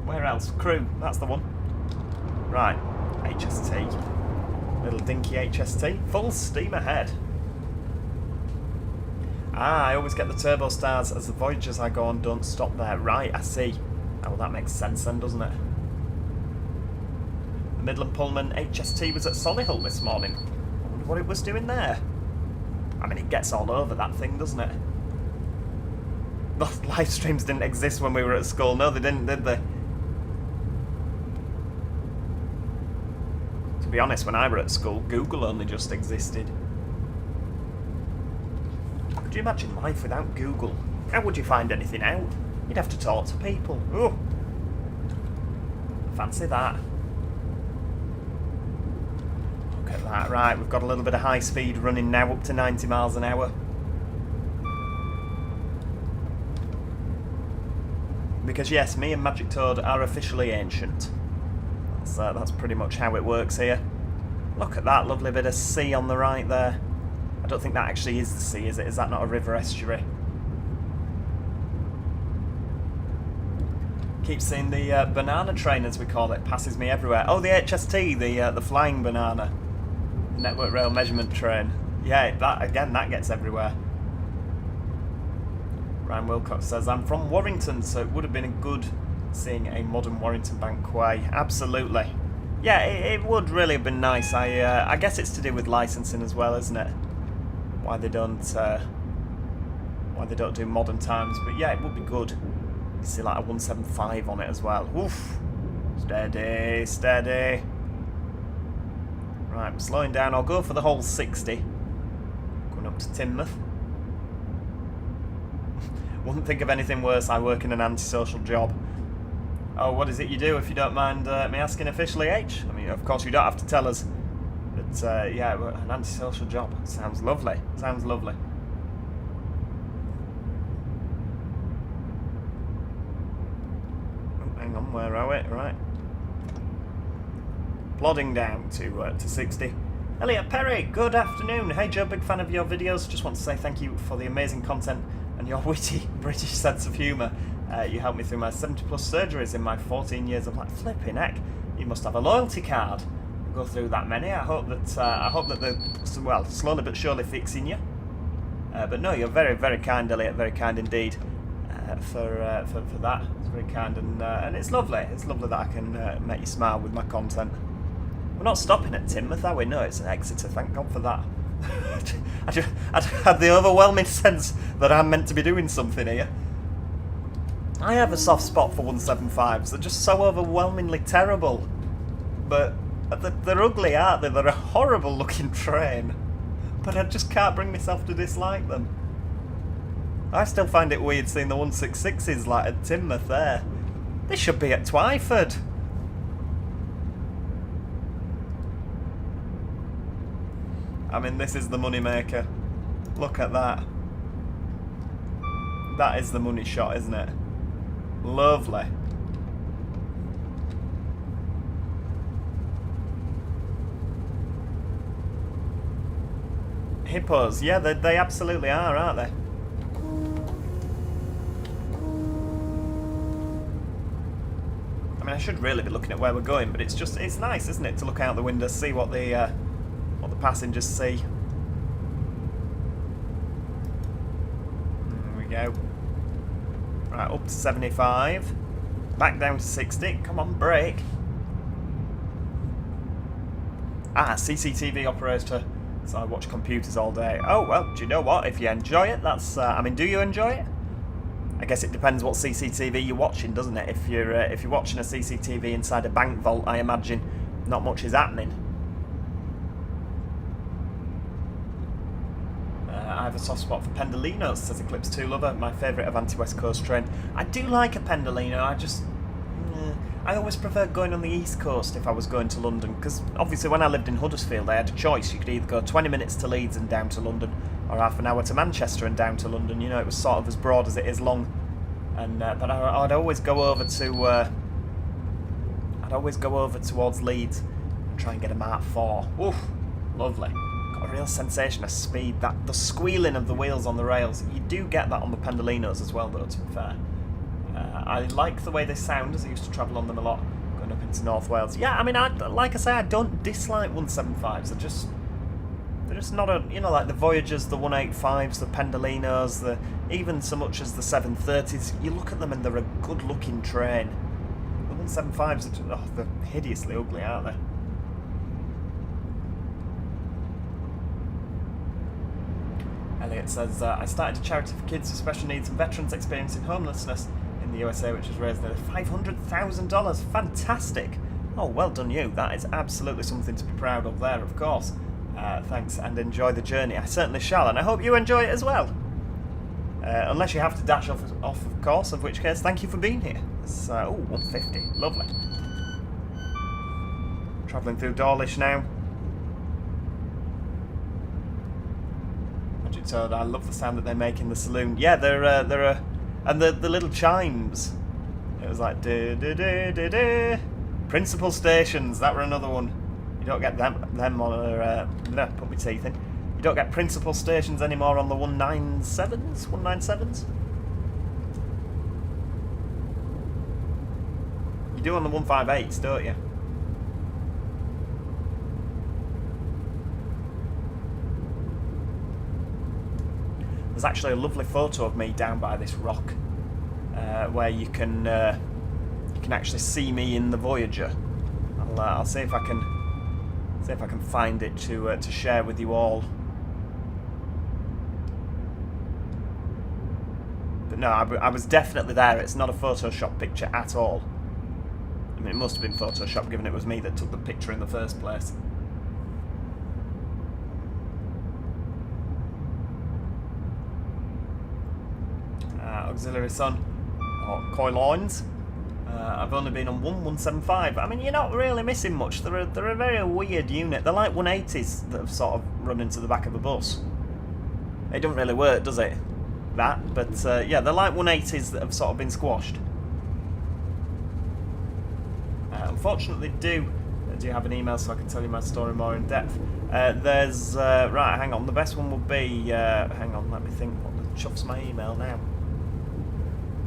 where else? Crewe, that's the one. Right, HST, little dinky HST, full steam ahead. Ah, I always get the turbo stars as the Voyagers I go on don't stop there. Right, I see. Oh, well, that makes sense then, doesn't it? The Midland Pullman HST was at Solihull this morning. I wonder what it was doing there. I mean, it gets all over that thing, doesn't it? Those live streams didn't exist when we were at school. No, they didn't, did they? To be honest, when I were at school, Google only just existed. Could you imagine life without Google? How would you find anything out? You'd have to talk to people. Oh, fancy that. Look at that. Right, we've got a little bit of high speed running now, up to 90 miles an hour. Because yes, me and Magic Toad are officially ancient. That's pretty much how it works here. Look at that lovely bit of sea on the right there. I don't think that actually is the sea, is it? Is that not a river estuary? Keep seeing the banana train, as we call it, passes me everywhere. Oh, the HST, the flying banana. Network Rail Measurement Train. Yeah, that gets everywhere. Ryan Wilcox says, I'm from Warrington, so it would have been good seeing a modern Warrington Bank Quay. Absolutely. Yeah, it would really have been nice. I guess it's to do with licensing as well, isn't it? Why they don't do modern times, but yeah, it would be good. You see like a 175 on it as well. Oof. Steady, steady. Right, I'm slowing down. I'll go for the whole 60. Going up to Teignmouth. Wouldn't think of anything worse. I work in an antisocial job. Oh, what is it you do, if you don't mind me asking officially, H? I mean, of course, you don't have to tell us. But, yeah, an antisocial job. Sounds lovely. Sounds lovely. Oh, hang on, where are we? Right. Plodding down to 60. Elliot Perry, good afternoon. Hey Joe, big fan of your videos. Just want to say thank you for the amazing content and your witty British sense of humour. You helped me through my 70+ surgeries in my 14 years of like flipping heck. You must have a loyalty card. Go through that many. I hope that they're, well, slowly but surely fixing you. But no, you're very, very kind, Elliot. Very kind indeed. for that. It's very kind, and it's lovely. It's lovely that I can make you smile with my content. We're not stopping at Teignmouth, are we? No, it's an Exeter. Thank God for that. I had the overwhelming sense that I'm meant to be doing something here. I have a soft spot for 175s. They're just so overwhelmingly terrible. But they're ugly, aren't they? They're a horrible looking train. But I just can't bring myself to dislike them. I still find it weird seeing the 166s like at Teignmouth there. They should be at Twyford. I mean, this is the money maker. Look at that. That is the money shot, isn't it? Lovely. Hippos, yeah, they absolutely are, aren't they? I mean, I should really be looking at where we're going, but it's nice, isn't it, to look out the window, see what the passengers see. There we go. Right, up to 75. Back down to 60. Come on, brake. Ah, CCTV operator. So I watch computers all day. Oh, well, do you know what? If you enjoy it, that's... I mean, do you enjoy it? I guess it depends what CCTV you're watching, doesn't it? If you're watching a CCTV inside a bank vault, I imagine not much is happening. I have a soft spot for Pendolinos, says Eclipse 2 Lover, my favourite Avanti West Coast train. I do like a Pendolino, I always preferred going on the East Coast if I was going to London, because obviously when I lived in Huddersfield I had a choice. You could either go 20 minutes to Leeds and down to London, or half an hour to Manchester and down to London. You know, it was sort of as broad as it is long. And but I'd always go over to... I'd always go over towards Leeds and try and get a Mark 4. Oof, lovely. A real sensation of speed, that the squealing of the wheels on the rails. You do get that on the Pendolinos as well, though, to be fair. I like the way they sound, as I used to travel on them a lot, going up into North Wales. Yeah, I mean, like I say, I don't dislike 175s. They're just not a, you know, like the Voyagers, the 185s, the Pendolinos, even so much as the 730s. You look at them and they're a good-looking train. The 175s are just, they're hideously ugly, aren't they? Elliot says, I started a charity for kids with special needs and veterans experiencing homelessness in the USA, which has raised nearly $500,000. Fantastic. Oh, well done you. That is absolutely something to be proud of there, of course. Thanks, and enjoy the journey. I certainly shall, and I hope you enjoy it as well. Unless you have to dash off, of course, of which case, thank you for being here. It's, 150. Lovely. Travelling through Dawlish now. Toad, I love the sound that they make in the saloon. Yeah, they're and the little chimes. It was like principal stations. That were another one. You don't get them on put my teeth in. You don't get principal stations anymore on the 197s. You do on the 158s, don't you? There's actually a lovely photo of me down by this rock, where you can actually see me in the Voyager. I'll see if I can find it to share with you all. But no, I was definitely there. It's not a Photoshop picture at all. I mean, it must have been Photoshop, given it was me that took the picture in the first place. Auxiliary Sun, or Coy Lines. I've only been on 175. I mean, you're not really missing much. They're a very weird unit. They're like 180s that have sort of run into the back of a bus. It doesn't really work, does it? That, but yeah, they're like 180s that have sort of been squashed. Unfortunately, do you have an email so I can tell you my story more in depth? There's right. Hang on. The best one would be. Hang on. Let me think. What the chuff's my email now?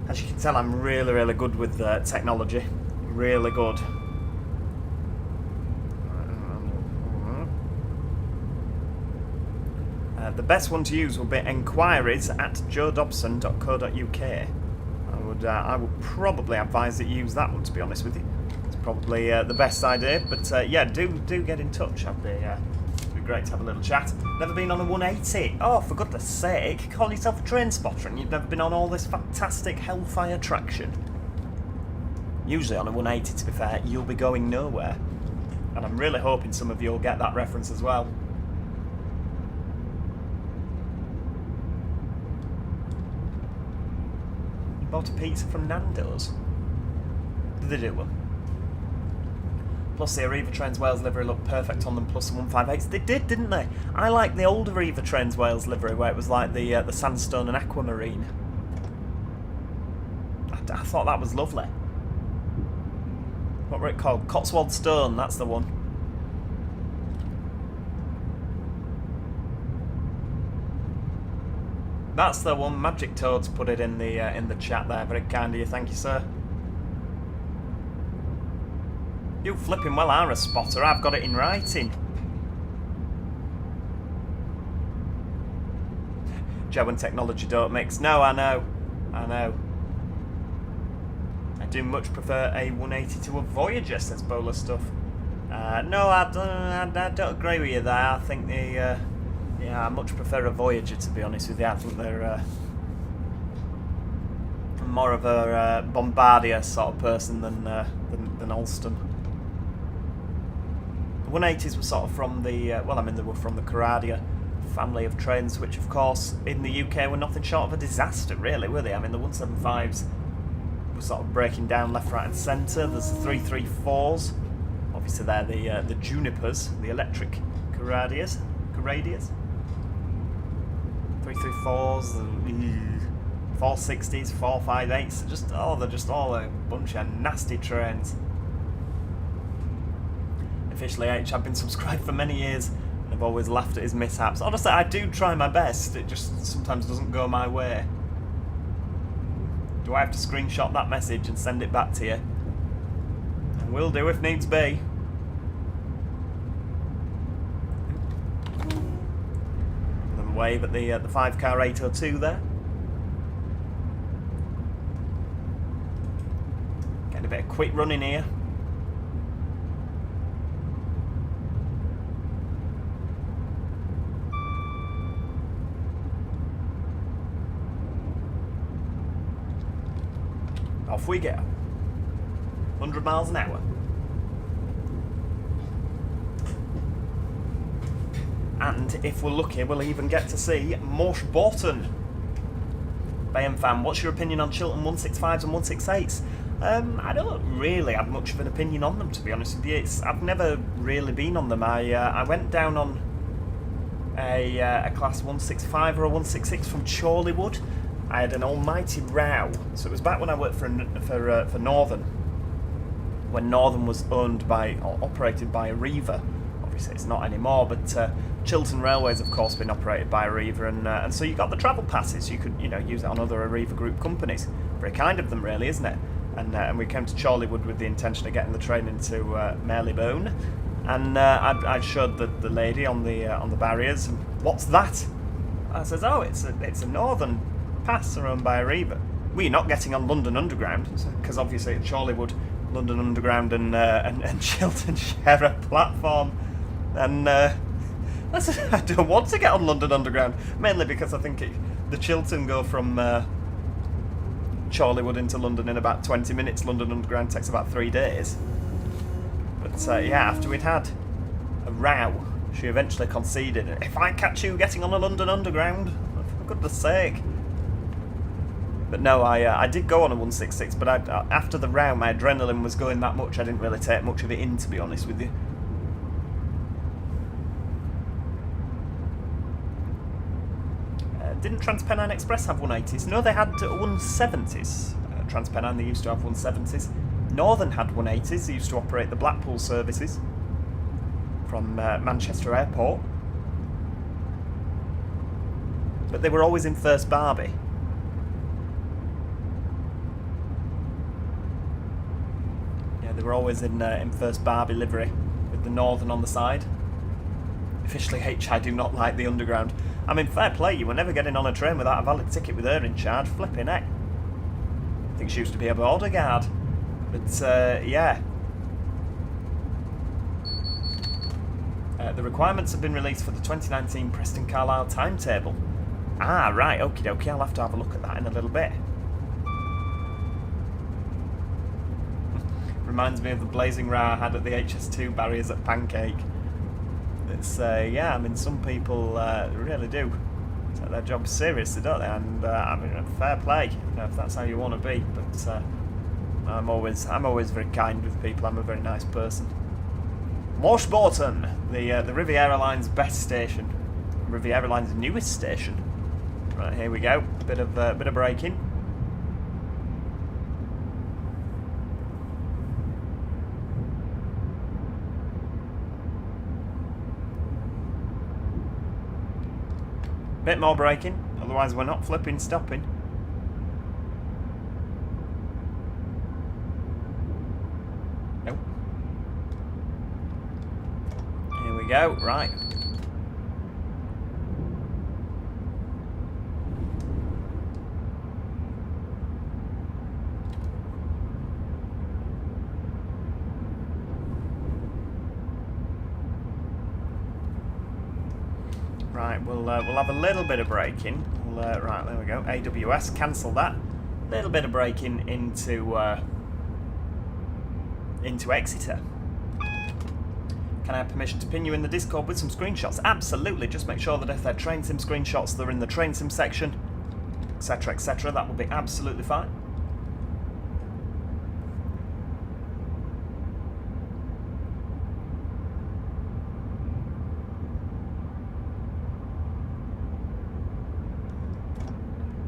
As you can tell, I'm really, really good with technology. Really good. The best one to use will be enquiries@joedobson.co.uk. I would probably advise that you use that one, to be honest with you. It's probably the best idea, but yeah, do get in touch. It'd be great to have a little chat. Never been on a 180? Oh, for goodness sake, call yourself a train spotter and you've never been on all this fantastic Hellfire traction. Usually on a 180, to be fair, you'll be going nowhere. And I'm really hoping some of you will get that reference as well. You bought a pizza from Nando's? Did they do one? Plus the Arriva Trains Wales livery looked perfect on them, plus the 158s. They did, didn't they? I like the old Arriva Trains Wales livery where it was like the sandstone and aquamarine. I thought that was lovely. What were it called? Cotswold Stone, that's the one. That's the one. Magic Toads put it in the chat there. Very kind of you, thank you, sir. You flipping well are a spotter. I've got it in writing. Joe and technology don't mix. No, I know. I know. I do much prefer a 180 to a Voyager, says Bowler Stuff. No, I don't agree with you there. I think yeah, I much prefer a Voyager, to be honest with you. I think they're more of a Bombardier sort of person than Alston. The 180s were sort of from the well, I mean, they were from the Coradia family of trains, which of course in the UK were nothing short of a disaster, really, were they? I mean, the 175s were sort of breaking down left, right and centre. There's the 334s, obviously they're the Junipers, the electric Coradias. 334s, 460s, 458s, they're just all a bunch of nasty trains. Officially H, I've been subscribed for many years and I've always laughed at his mishaps. Honestly, I do try my best, it just sometimes doesn't go my way. Do I have to screenshot that message and send it back to you? I will do if needs be. Another wave at the 5-car 802 there. Getting a bit of quick running here. Off we go. 100 miles an hour. And if we're lucky, we'll even get to see Morsh Borton. Bayham fan, what's your opinion on Chiltern 165s and 168s? I don't really have much of an opinion on them, to be honest with you. I've never really been on them. I went down on a class 165 or a 166 from Chorleywood. I had an almighty row. So it was back when I worked for Northern, when Northern was owned by or operated by Arriva. Obviously it's not anymore, but Chiltern Railways, of course, been operated by Arriva, and so you got the travel passes. You could use it on other Arriva group companies. Very kind of them, really, isn't it? And we came to Chorleywood with the intention of getting the train into Marylebone, and I showed the lady on the barriers. And, what's that? I says, oh, it's a Northern pass owned by Arriva. Well, you're not getting on London Underground, because obviously at Chorleywood, London Underground and Chiltern share a platform. And I said, I don't want to get on London Underground, mainly because I think the Chiltern go from Chorleywood into London in about 20 minutes. London Underground takes about 3 days. But yeah, after we'd had a row, she eventually conceded. If I catch you getting on a London Underground, for goodness sake. But no, I did go on a 166, but after the row, my adrenaline was going that much, I didn't really take much of it in, to be honest with you. Didn't TransPennine Express have 180s? No, they had 170s. TransPennine, they used to have 170s. Northern had 180s, they used to operate the Blackpool services from Manchester Airport. But they were always in First Barbie. They were always in First Barbie livery with the Northern on the side. Officially H, I do not like the Underground. I mean, fair play, you were never getting on a train without a valid ticket with her in charge. Flipping heck. I think she used to be a border guard. But, yeah. The requirements have been released for the 2019 Preston Carlisle timetable. Ah, right, okie dokie, I'll have to have a look at that in a little bit. Reminds me of the blazing row I had at the HS2 barriers at Pancake. It's, yeah, I mean, some people really do take their job seriously, don't they? And, I mean, fair play, you know, if that's how you want to be. But I'm always very kind with people. I'm a very nice person. Morsborton, the Riviera Line's best station, Riviera Line's newest station. Right, here we go. Bit of braking. Bit more braking, otherwise we're not flipping stopping. Nope. Here we go, right. Right, we'll have a little bit of braking. Right, there we go. AWS, cancel that. Little bit of braking into Exeter. Can I have permission to pin you in the Discord with some screenshots? Absolutely. Just make sure that if they're train sim screenshots, they're in the train sim section, etc., etc. That will be absolutely fine.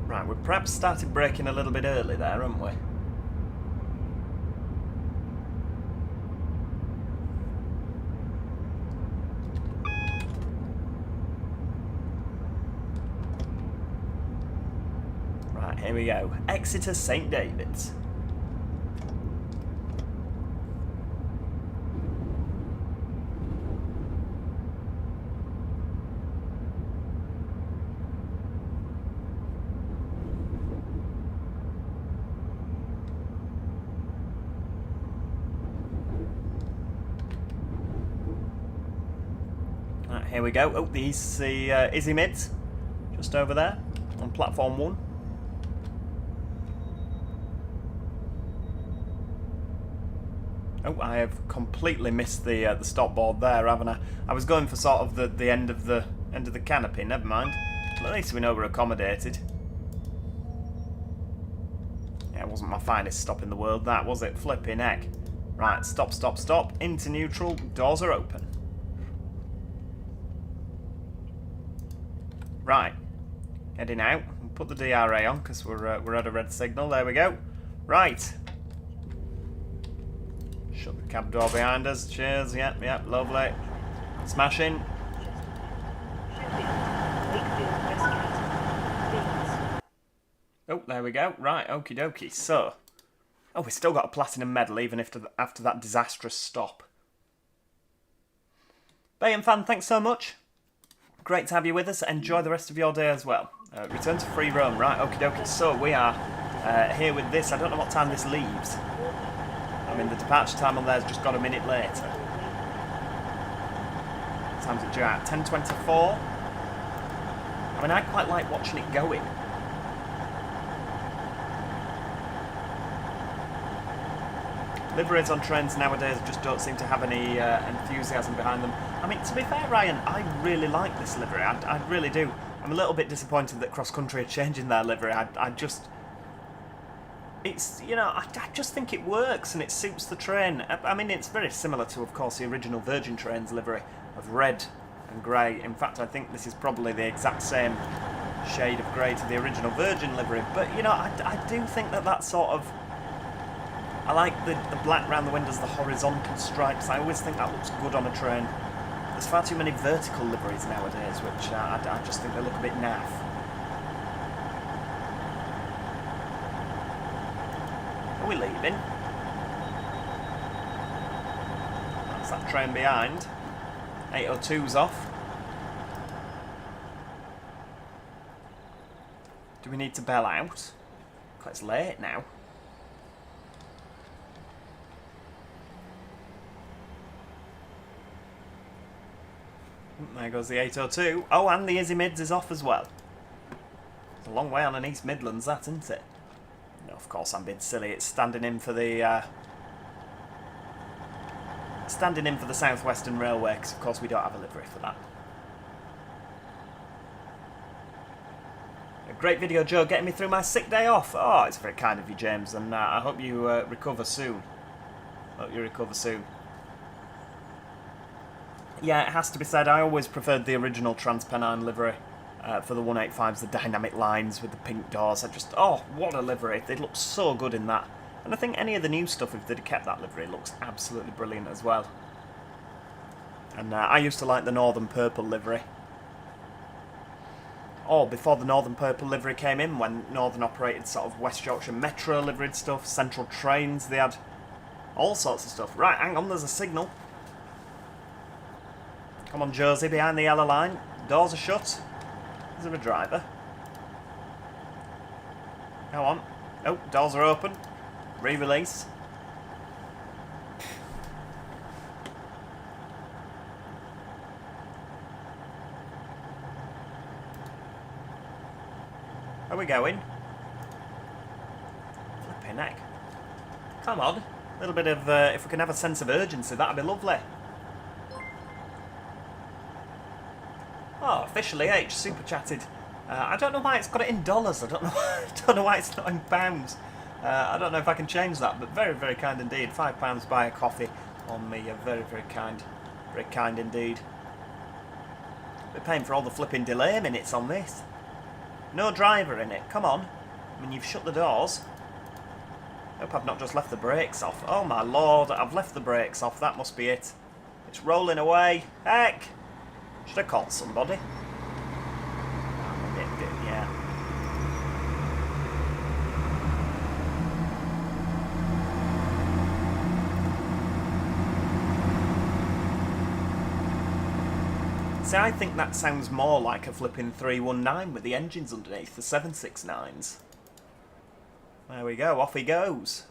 Right, we've perhaps started braking a little bit early there, haven't we? Right, here we go. Exeter St. David's. Here we go. Oh, the Izzy Mids, just over there on platform 1. Oh, I have completely missed the stop board there, haven't I? I was going for sort of the end of the canopy. Never mind. At least we know we're accommodated. Yeah, it wasn't my finest stop in the world, that was it? Flipping heck. Right, stop, stop, stop. Into neutral. Doors are open. Right, heading out. We'll put the DRA on because we're at a red signal. There we go. Right. Shut the cab door behind us. Cheers. Yep, yep, lovely. Smashing. Oh, there we go. Right, okie dokie. So, oh, we still got a platinum medal even after that disastrous stop. Bayern fan, thanks so much. Great to have you with us. Enjoy the rest of your day as well. Return to free roam. Right, okie dokie. So we are here with this. I don't know what time this leaves. I mean, the departure time on there's just got a minute later. What time's it due at? 10:24. I mean, I quite like watching it going. Liveries on trains nowadays just don't seem to have any enthusiasm behind them. I mean, to be fair, Ryan, I really like this livery. I really do. I'm a little bit disappointed that Cross Country are changing their livery. I just... It's, you know, I just think it works and it suits the train. I mean, it's very similar to, of course, the original Virgin Trains livery of red and grey. In fact, I think this is probably the exact same shade of grey to the original Virgin livery. But, you know, I do think that sort of... I like the black round the windows, the horizontal stripes. I always think that looks good on a train. There's far too many vertical liveries nowadays, which I just think they look a bit naff. Are we leaving? That's that train behind. 802's off. Do we need to bail out? Quite it's late now. There goes the 802. Oh, and the Izzy Mids is off as well. It's a long way on an East Midlands, that, isn't it? No, of course I'm being silly. It's standing in for the South Western Railway, because of course we don't have a livery for that. A great video, Joe, getting me through my sick day off. Oh, it's very kind of you, James, and I hope you recover soon. Hope you recover soon. Yeah, it has to be said, I always preferred the original Transpennine livery for the 185s, the dynamic lines with the pink doors. Oh, what a livery. They look so good in that. And I think any of the new stuff, if they'd kept that livery, looks absolutely brilliant as well. And I used to like the Northern Purple livery. Oh, before the Northern Purple livery came in, when Northern operated sort of West Yorkshire Metro liveried stuff, Central Trains, they had all sorts of stuff. Right, hang on, there's a signal. Come on, Josie, behind the yellow line. Doors are shut. Is there a driver? Go on. Oh, doors are open. Re-release. Are we going? Flipping heck. Come on. A little bit of, if we can have a sense of urgency, that'd be lovely. Oh, officially H super chatted. I don't know why it's got it in dollars. I don't know why it's not in pounds. I don't know if I can change that, but very, very kind indeed. £5 buy a coffee on me. Very, very kind indeed. We're paying for all the flipping delay minutes on this. No driver in it. Come on. I mean, you've shut the doors. Hope I've not just left the brakes off. Oh my lord, I've left the brakes off. That must be it. It's rolling away. Heck! Should I call somebody? Yeah. See, I think that sounds more like a flipping 319 with the engines underneath, the 769s. There we go, off he goes.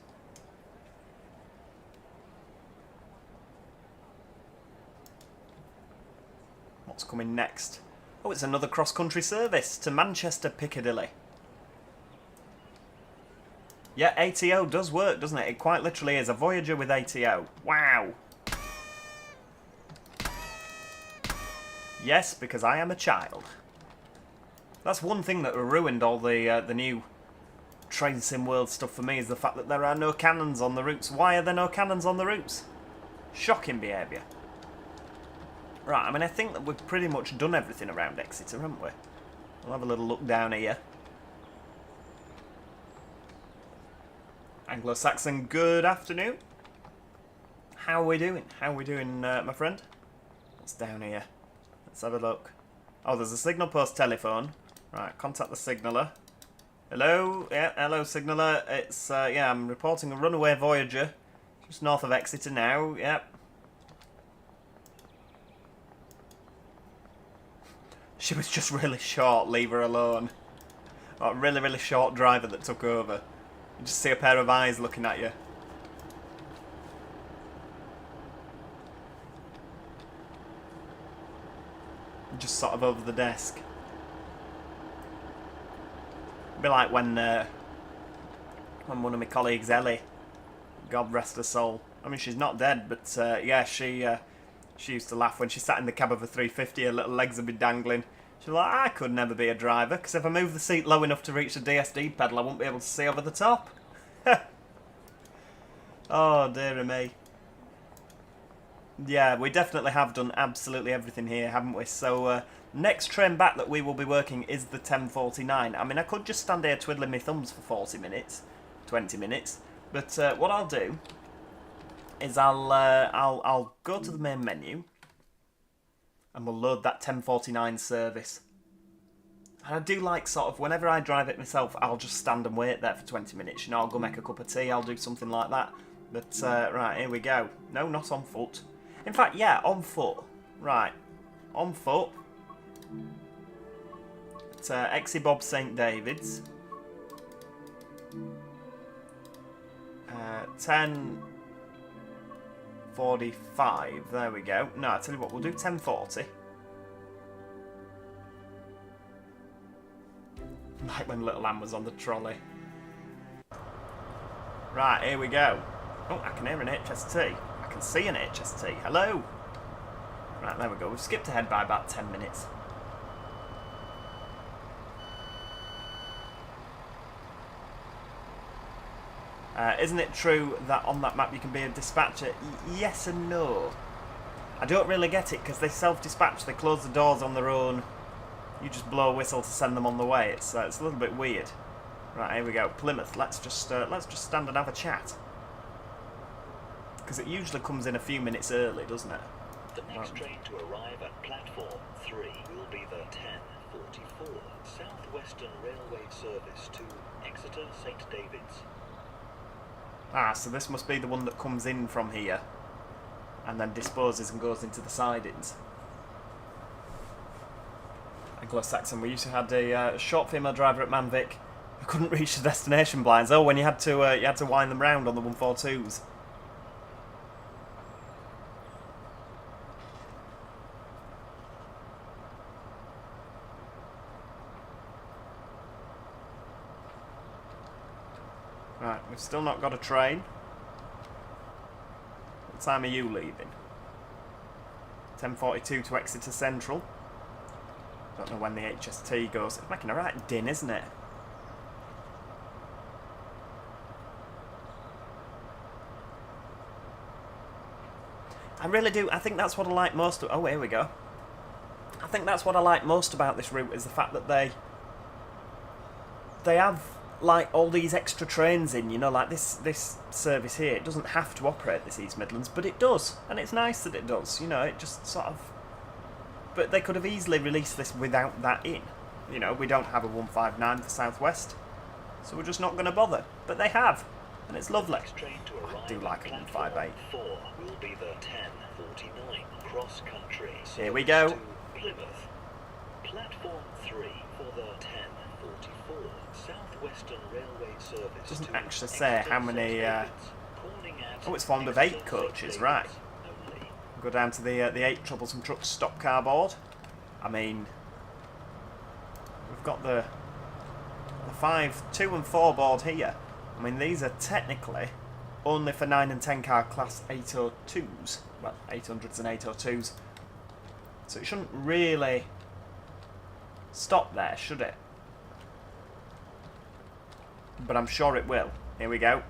What's coming next? Oh, it's another cross-country service to Manchester Piccadilly. Yeah, ATO does work, doesn't it? It quite literally is a Voyager with ATO. Wow. Yes, because I am a child. That's one thing that ruined all the new Train Sim World stuff for me, is the fact that there are no cannons on the routes. Why are there no cannons on the routes? Shocking behaviour. Right, I mean, I think that we've pretty much done everything around Exeter, haven't we? We'll have a little look down here. Anglo-Saxon, good afternoon. How are we doing? How are we doing, my friend? What's down here? Let's have a look. Oh, there's a signal post telephone. Right, contact the signaller. Hello? Yeah, hello, signaller. It's, yeah, I'm reporting a runaway Voyager. Just north of Exeter now, yep. She was just really short, leave her alone. Oh, a really, really short driver that took over. You just see a pair of eyes looking at you. Just sort of over the desk. Be like when one of my colleagues, Ellie, God rest her soul. I mean, she's not dead, but yeah, she used to laugh when she sat in the cab of a 350. Her little legs would be dangling. She's like, I could never be a driver, because if I move the seat low enough to reach the DSD pedal, I won't be able to see over the top. Oh, dearie me. Yeah, we definitely have done absolutely everything here, haven't we? So, next train back that we will be working is the 10:49. I mean, I could just stand here twiddling my thumbs for 40 minutes, 20 minutes. But what I'll do is I'll go to the main menu and we'll load that 10:49 service. And I do like sort of, whenever I drive it myself, I'll just stand and wait there for 20 minutes. You know, I'll go make a cup of tea, I'll do something like that. But, right, here we go. No, not on foot. In fact, yeah, on foot. Right, on foot. It's Exy Bob St David's. 10:45. There we go. No, I tell you what, we'll do 10:40. Like when Little Anne was on the trolley. Right, here we go. Oh, I can hear an HST. I can see an HST. Hello! Right, there we go. We've skipped ahead by about 10 minutes. Isn't it true that on that map you can be a dispatcher? Yes and no. I don't really get it because they self-dispatch. They close the doors on their own. You just blow a whistle to send them on the way. It's a little bit weird. Right, here we go. Plymouth. Let's just stand and have a chat. Because it usually comes in a few minutes early, doesn't it? The next train to arrive at platform 3 will be the 10:44 Southwestern Railway service to Exeter St David's. Ah, so this must be the one that comes in from here and then disposes and goes into the sidings. Anglo-Saxon. We used to have a short female driver at Manvic who couldn't reach the destination blinds. Oh, when you had to wind them round on the 142s. Right, we've still not got a train. What time are you leaving? 10:42 to Exeter Central. Don't know when the HST goes. It's making a right din, isn't it? I really do. I think that's what I like most. Oh, here we go. I think that's what I like most about this route is the fact that they have like all these extra trains in. You know, like this service here. It doesn't have to operate this East Midlands, but it does, and it's nice that it does. You know, it just sort of. But they could have easily released this without that in. You know, we don't have a 159 for South West, so we're just not going to bother. But they have, and it's lovely. I do like a 158. Will be the 10:49 cross country. Here we go. To Plymouth. Platform 3 for the 10:44 Southwestern Railway service. Doesn't actually say how many. Oh, it's formed of 8 coaches, right? Go down to the 8 troublesome trucks stock car board. I mean, we've got the 5, 2 and 4 board here. I mean, these are technically only for 9 and 10 car class 802s. Well, 800s and 802s. So it shouldn't really stop there, should it? But I'm sure it will. Here we go.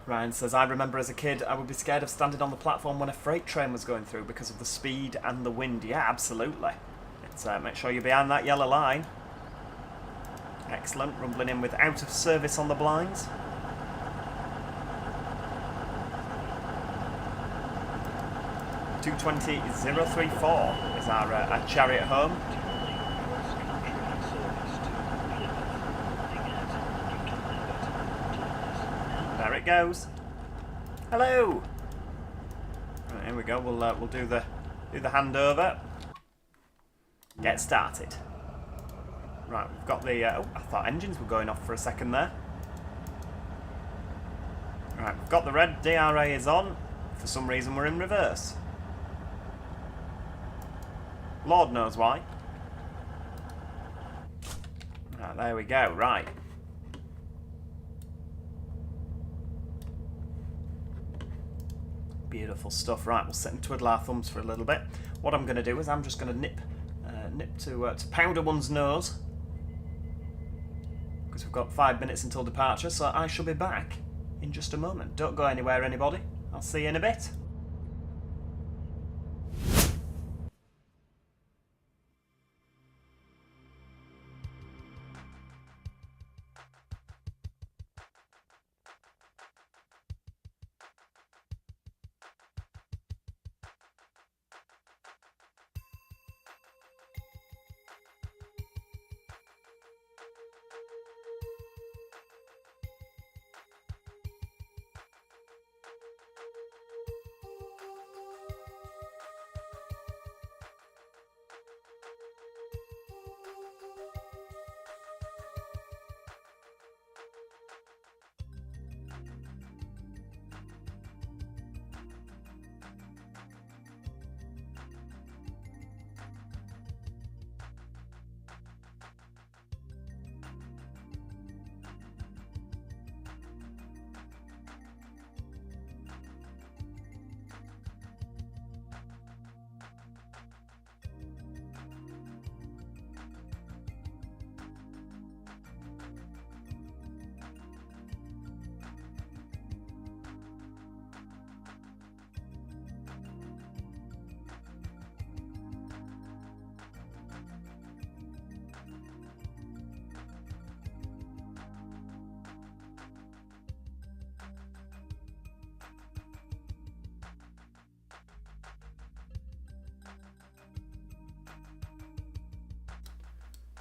Ryan says, I remember as a kid I would be scared of standing on the platform when a freight train was going through because of the speed and the wind. Yeah, absolutely. It's, make sure you're behind that yellow line. Excellent. Rumbling in with out of service on the blinds. (220.034) is our chariot home. There it goes. Hello. Right, here we go. We'll do the handover. Get started. Right, we've got the. Oh, I thought engines were going off for a second there. Right, we've got the red. DRA is on. For some reason, we're in reverse. Lord knows why. Right, there we go. Right. Beautiful stuff. Right, we'll sit and twiddle our thumbs for a little bit. What I'm going to do is I'm just going to nip to powder one's nose. Because we've got 5 minutes until departure, so I shall be back in just a moment. Don't go anywhere, anybody. I'll see you in a bit.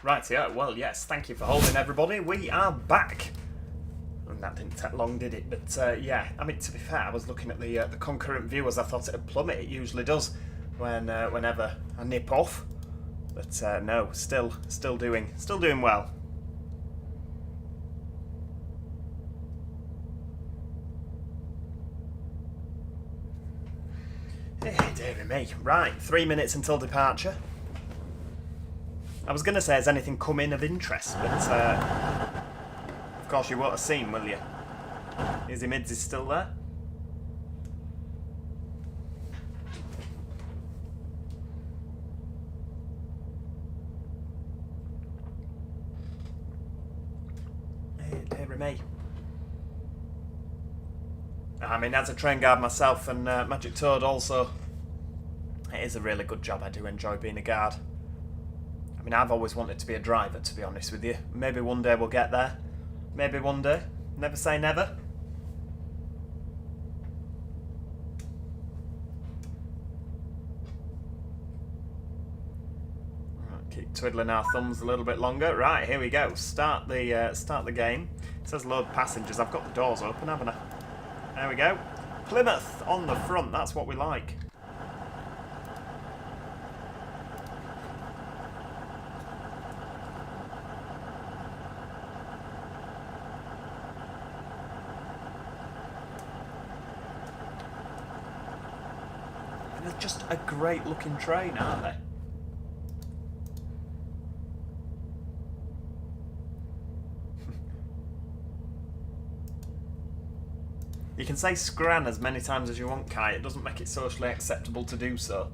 Right, yeah, well, yes, thank you for holding, everybody. We are back. And that didn't take long, did it? But, yeah, I mean, to be fair, I was looking at the concurrent viewers. I thought it would plummet. It usually does whenever I nip off. But, no, still doing well. Hey, dearie me. Right, 3 minutes until departure. I was going to say, has anything come in of interest, but of course you won't have seen, will you? Izzy Mids is still there. Hey, dearie me. I mean, as a train guard myself and Magic Toad also, it is a really good job. I do enjoy being a guard. I mean, I've always wanted to be a driver, to be honest with you. Maybe one day we'll get there. Maybe one day. Never say never. Right, keep twiddling our thumbs a little bit longer. Right, here we go. Start the game. It says load passengers. I've got the doors open, haven't I? There we go. Plymouth on the front. That's what we like. And they're just a great looking train, aren't they? You can say scran as many times as you want, Kai. It doesn't make it socially acceptable to do so.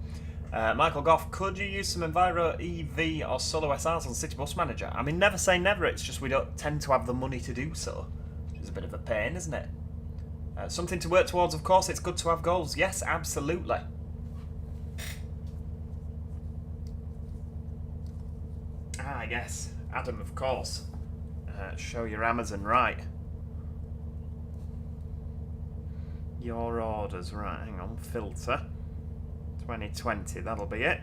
Michael Goff, could you use some Enviro EV or Solo SRs on City Bus Manager? I mean, never say never. It's just we don't tend to have the money to do so. Which is a bit of a pain, isn't it? Something to work towards, of course. It's good to have goals. Yes, absolutely. Ah, yes. Adam, of course. Show your Amazon, right. Your orders, right, hang on, filter. 2020, that'll be it.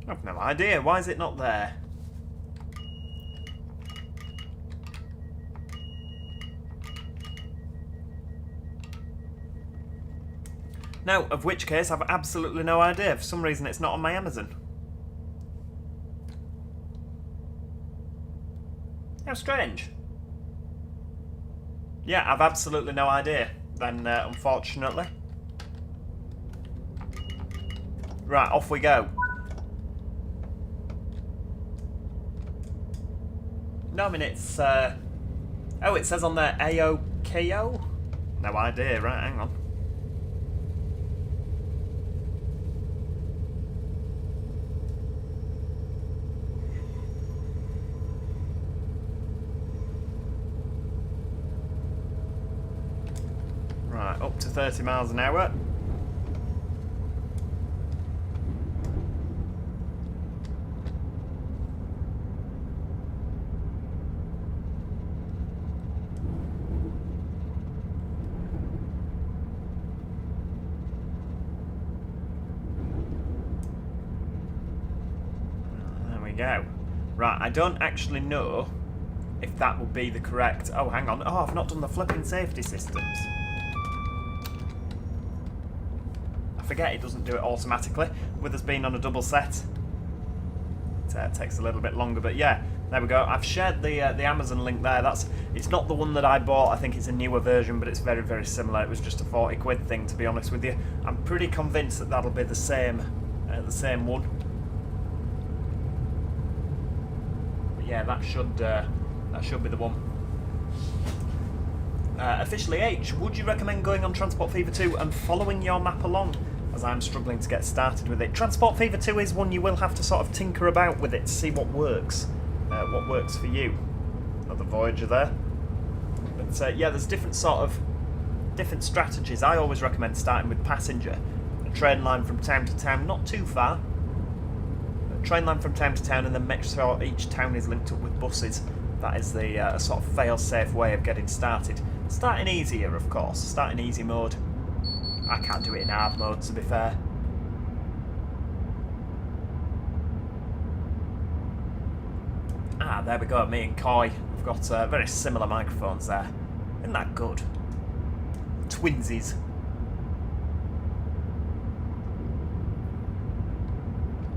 I've no idea, why is it not there? No, of which case I've absolutely no idea. For some reason it's not on my Amazon. How strange. Yeah, I've absolutely no idea then, unfortunately. Right, off we go. No, I mean it's... oh, it says on there AOKO? No idea, right, hang on. Right, up to 30 miles an hour. There we go. Right, I don't actually know if that would be the correct... Oh, hang on. Oh, I've not done the flipping safety systems. Forget it doesn't do it automatically with us being on a double set. It takes a little bit longer, but yeah, there we go. I've shared the Amazon link there. It's not the one that I bought. I think it's a newer version, but it's very, very similar. It was just a 40 quid thing, to be honest with you. I'm pretty convinced that that'll be the same one. But yeah, that should be the one. Officially H, would you recommend going on Transport Fever 2 and following your map along, as I'm struggling to get started with it? Transport Fever 2 is one you will have to sort of tinker about with it to see what works for you. Another Voyager there. But yeah, there's different strategies. I always recommend starting with passenger. A train line from town to town, not too far. train line from town to town, and then make sure each town is linked up with buses. That is the sort of fail-safe way of getting started. Starting easier, of course. Starting easy mode. I can't do it in hard mode, to be fair. Ah, there we go. Me and Coy. We've got very similar microphones there. Isn't that good? Twinsies.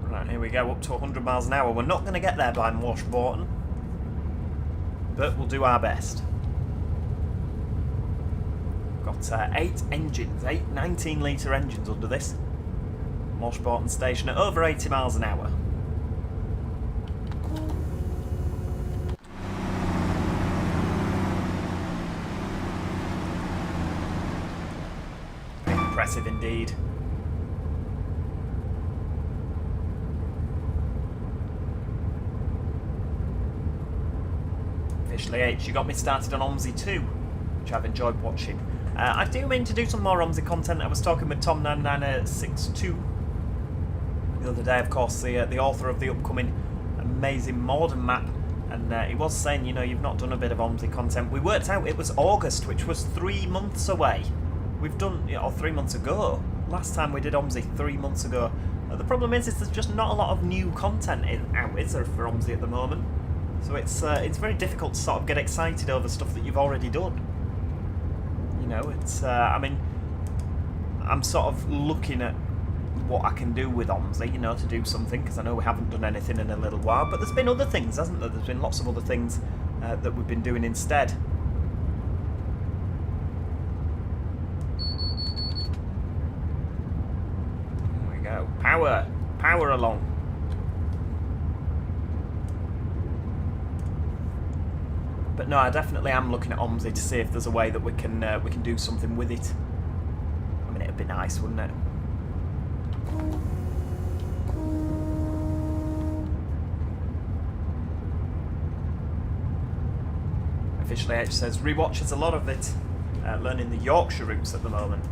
Right, here we go, up to 100 miles an hour. We're not going to get there by Washburton, but we'll do our best. Got 8 engines, 8 19-litre engines under this. Washburton station at over 80 miles an hour. Impressive indeed. Officially H, you got me started on OMSI 2, which I've enjoyed watching. I do mean to do some more OMSI content. I was talking with Tom9962 the other day, of course, the author of the upcoming amazing modern map, and he was saying, you know, you've not done a bit of OMSI content. We worked out it was August, which was 3 months away. We've done, you know, 3 months ago. Last time we did OMSI 3 months ago. The problem is there's just not a lot of new content out, is there, for OMSI at the moment? So it's very difficult to sort of get excited over stuff that you've already done. You know, it's I mean, I'm sort of looking at what I can do with OMSI, you know, to do something, because I know we haven't done anything in a little while, but there's been other things, hasn't there? There's been lots of other things that we've been doing instead. There we go. Power along. But no, I definitely am looking at OMSI to see if there's a way that we can do something with it. I mean, it'd be nice, wouldn't it? Officially H says rewatches a lot of it, learning the Yorkshire routes at the moment.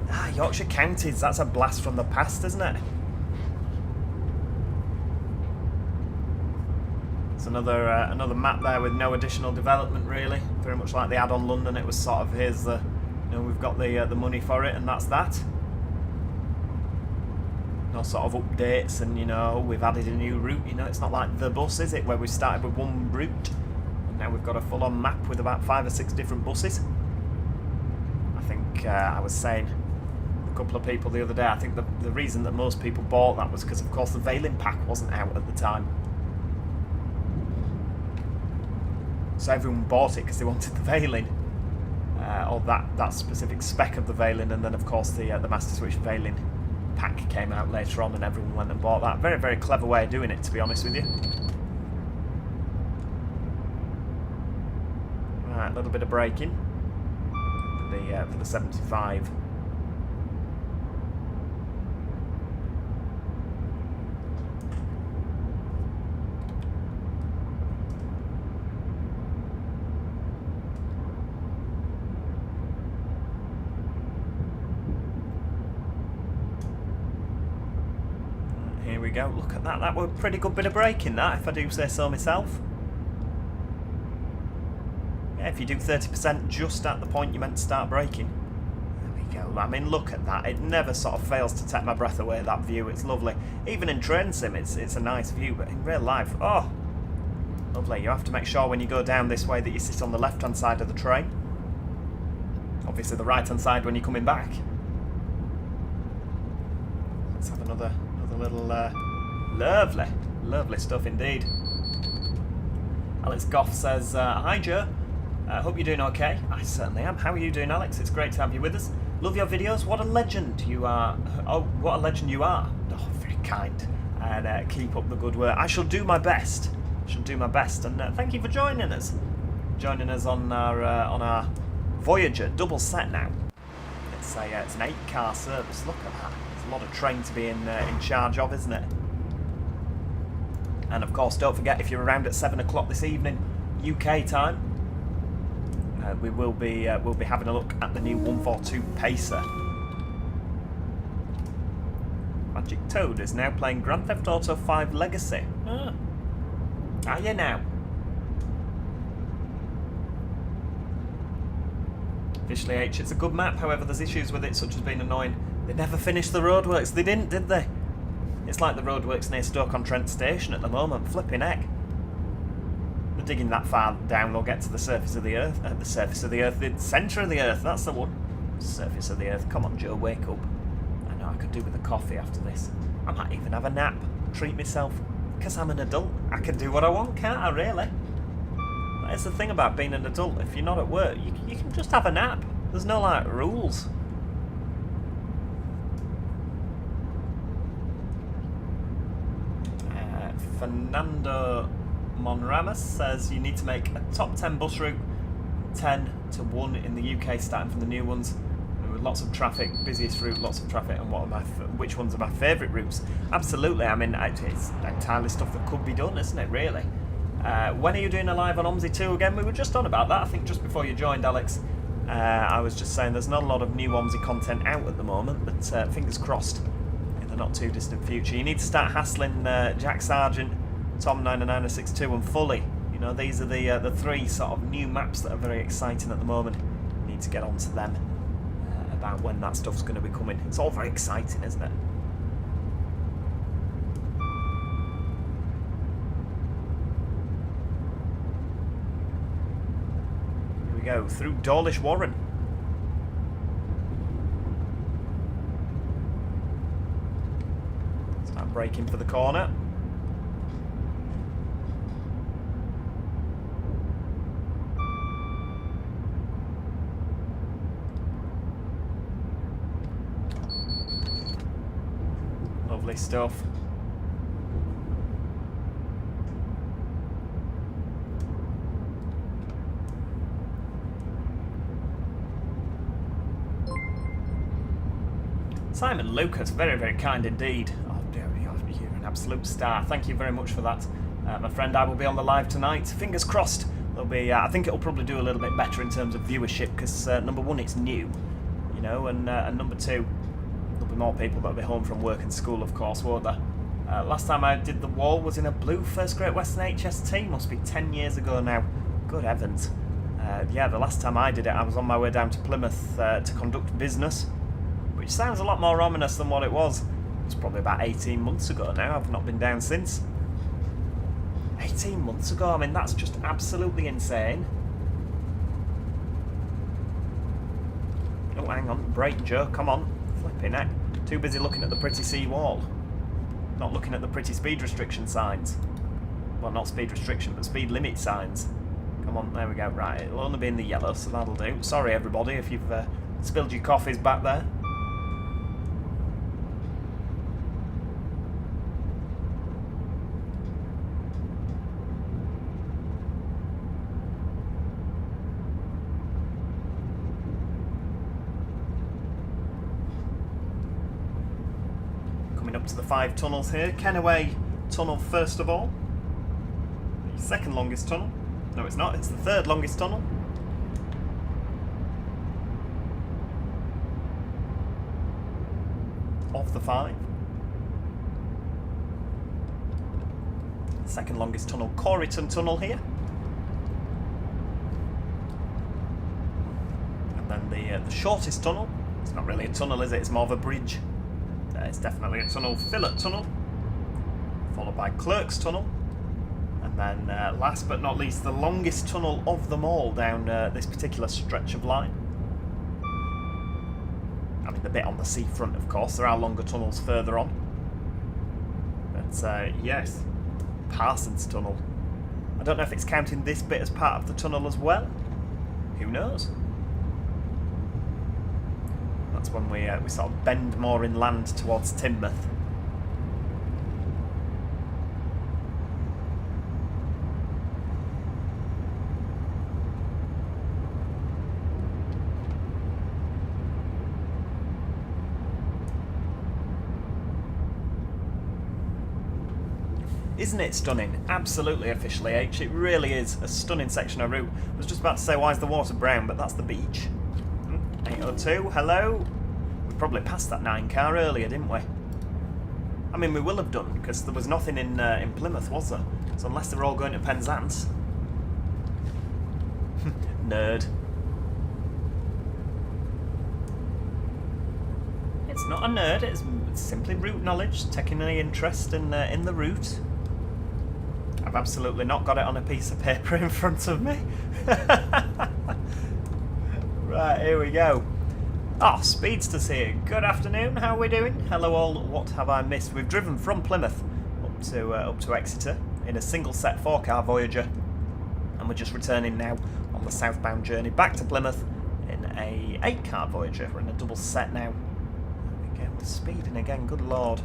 Ah, Yorkshire counties, that's a blast from the past, isn't it? It's another map there with no additional development, really. Very much like the add-on London. It was sort of, here's the, you know, we've got the money for it, and that's that. No sort of updates, and you know, we've added a new route. You know, it's not like the bus, is it, where we started with one route, and now we've got a full-on map with about 5 or 6 different buses. I think I was saying a couple of people the other day, I think the reason that most people bought that was because, of course, the Veiling pack wasn't out at the time. So everyone bought it because they wanted the Veiling, or that specific spec of the Veiling, and then of course the Master Switch Veiling pack came out later on, and everyone went and bought that. Very, very clever way of doing it, to be honest with you. Right, a little bit of braking for the 75. Here we go, look at that. That was a pretty good bit of braking, that, if I do say so myself. Yeah, if you do 30% just at the point you meant to start braking. There we go. I mean, look at that. It never sort of fails to take my breath away, that view. It's lovely. Even in train sim, it's a nice view, but in real life, oh, lovely. You have to make sure when you go down this way that you sit on the left-hand side of the train. Obviously the right-hand side when you're coming back. Let's have another little lovely stuff indeed. Alex Goff says, hi Joe, hope you're doing okay. I certainly am. How are you doing, Alex? It's great to have you with us. Love your videos. What a legend you are. Oh, what a legend you are. Oh, very kind. And keep up the good work. I shall do my best. And thank you for joining us on our Voyager double set now. It's an 8-car service. Look at that. A lot of train to be in charge of, isn't it? And of course, don't forget, if you're around at 7 o'clock this evening, UK time, we'll be having a look at the new 142 Pacer. Magic Toad is now playing Grand Theft Auto 5 Legacy. Ah. Are you now? Officially H, it's a good map, however there's issues with it such as being annoying. They never finished the roadworks, they didn't, did they? It's like the roadworks near Stoke-on-Trent station at the moment, flipping heck. They're digging that far down, they'll get to the surface of the earth. The surface of the earth, the centre of the earth, that's the one. Surface of the earth, come on Joe, wake up. I know I could do with a coffee after this. I might even have a nap, treat myself. Because I'm an adult, I can do what I want, can't I really? That's the thing about being an adult, if you're not at work, you can just have a nap. There's no, like, rules. Fernando Monramas says you need to make a top 10 bus route, 10 to 1 in the UK, starting from the new ones. With lots of traffic, busiest route, lots of traffic, and which ones are my favourite routes? Absolutely, I mean, it's entirely stuff that could be done, isn't it, really? When are you doing a live on OMSI 2 again? We were just on about that, I think, just before you joined, Alex. I was just saying there's not a lot of new OMSI content out at the moment, but fingers crossed in the not too distant future. You need to start hassling Jack Sargent, Tom 90962 and Fully. You know, these are the three sort of new maps that are very exciting at the moment. You need to get onto them about when that stuff's going to be coming. It's all very exciting, isn't it? Here we go, through Dawlish Warren. Start braking for the corner. Lovely stuff. Simon Lucas, very, very kind indeed. Oh, dear, you're an absolute star. Thank you very much for that. My friend, I will be on the live tonight. Fingers crossed. There'll be. I think it'll probably do a little bit better in terms of viewership because number one, it's new, you know, and number two, there'll be more people that'll be home from work and school, of course, won't there? Last time I did the wall was in a blue First Great Western HST. Must be 10 years ago now. Good heavens. Yeah, the last time I did it, I was on my way down to Plymouth to conduct business, which sounds a lot more ominous than what it was. It's probably about 18 months ago now. I've not been down since. 18 months ago, I mean, that's just absolutely insane. Oh, hang on. Brake, Joe. Come on. Flipping heck. Too busy looking at the pretty sea wall. Not looking at the pretty speed restriction signs. Well, not speed restriction, but speed limit signs. Come on, there we go. Right, it'll only be in the yellow, so that'll do. Sorry, everybody, if you've spilled your coffees back there. Up to the 5 tunnels here. Kenaway Tunnel first of all. The second longest tunnel. No, it's not. It's the third longest tunnel. Of the 5. Second longest tunnel, Corriton Tunnel here. And then the shortest tunnel. It's not really a tunnel, is it? It's more of a bridge. It's definitely a tunnel, Fillet Tunnel, followed by Clerks Tunnel, and then last but not least, the longest tunnel of them all down this particular stretch of line. I mean, the bit on the seafront, of course. There are longer tunnels further on. But yes, Parsons Tunnel. I don't know if it's counting this bit as part of the tunnel as well. Who knows? That's when we sort of bend more inland towards Teignmouth. Isn't it stunning? Absolutely officially, H. It really is a stunning section of route. I was just about to say, why is the water brown? But that's the beach. 802, hello. We probably passed that 9 car earlier, didn't we? I mean, we will have done, because there was nothing in Plymouth, was there? So unless they're all going to Penzance. Nerd. It's not a nerd, it's simply route knowledge, taking any interest in the route. I've absolutely not got it on a piece of paper in front of me. Right, here we go. Oh, Speedster's here. Good afternoon, how are we doing? Hello all, what have I missed? We've driven from Plymouth up to Exeter in a single set 4-car Voyager, and we're just returning now on the southbound journey back to Plymouth in a 8-car Voyager. We're in a double set now. There we go, we're speeding again, good lord.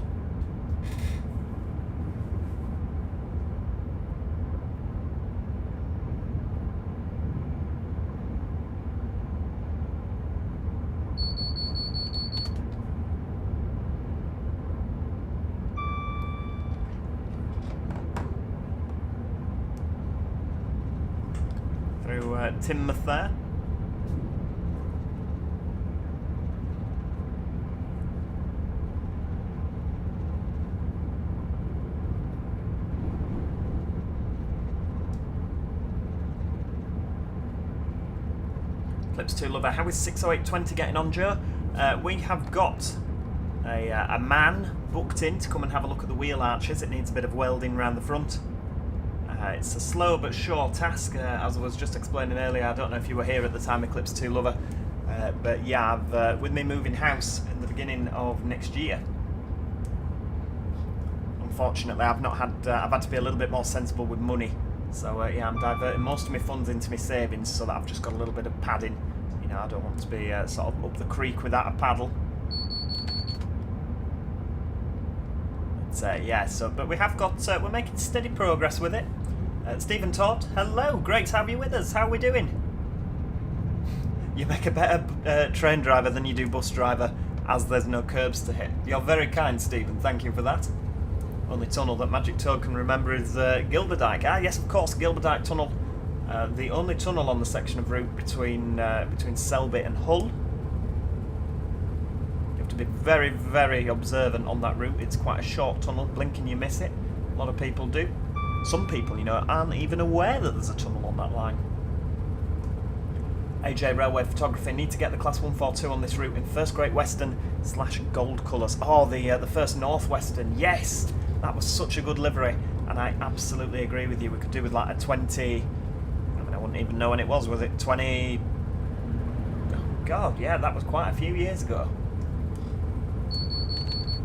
Timoth there. Clips 2 Lover, how is 60820 getting on, Joe? We have got a man booked in to come and have a look at the wheel arches. It needs a bit of welding around the front. It's a slow but sure task, as I was just explaining earlier. I don't know if you were here at the time, Eclipse 2 Lover, but yeah, with me moving house in the beginning of next year, unfortunately I've had to be a little bit more sensible with money. So yeah, I'm diverting most of my funds into my savings so that I've just got a little bit of padding. You know, I don't want to be sort of up the creek without a paddle. Yeah, so but we have got we're making steady progress with it. Stephen Todd, hello, great to have you with us. How are we doing? You make a better train driver than you do bus driver, as there's no curbs to hit. You're very kind, Stephen. Thank you for that. Only tunnel that Magic Toad can remember is Gilberdike. Ah, yes, of course, Gilberdike Tunnel. The only tunnel on the section of route between Selby and Hull. To be very, very observant on that route. It's quite a short tunnel. Blink and you miss it. A lot of people do. Some people, you know, aren't even aware that there's a tunnel on that line. AJ Railway Photography, need to get the Class 142 on this route in First Great Western / gold colours. Oh, the First Northwestern, yes! That was such a good livery, and I absolutely agree with you. We could do with like a 20... I mean, I wouldn't even know when it was it 20... Oh, God, yeah, that was quite a few years ago.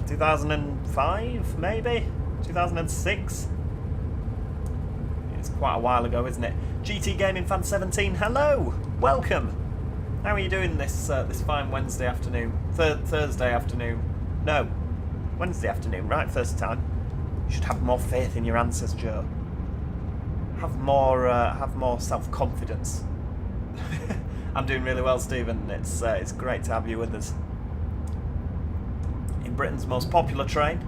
2005, maybe? 2006? It's quite a while ago, isn't it? GT Gaming Fan 17, hello! Welcome! How are you doing this fine Wednesday afternoon? Thursday afternoon? No, Wednesday afternoon, right, first time. You should have more faith in your answers, Joe. Have more self-confidence. I'm doing really well, Stephen. It's great to have you with us. Britain's most popular train.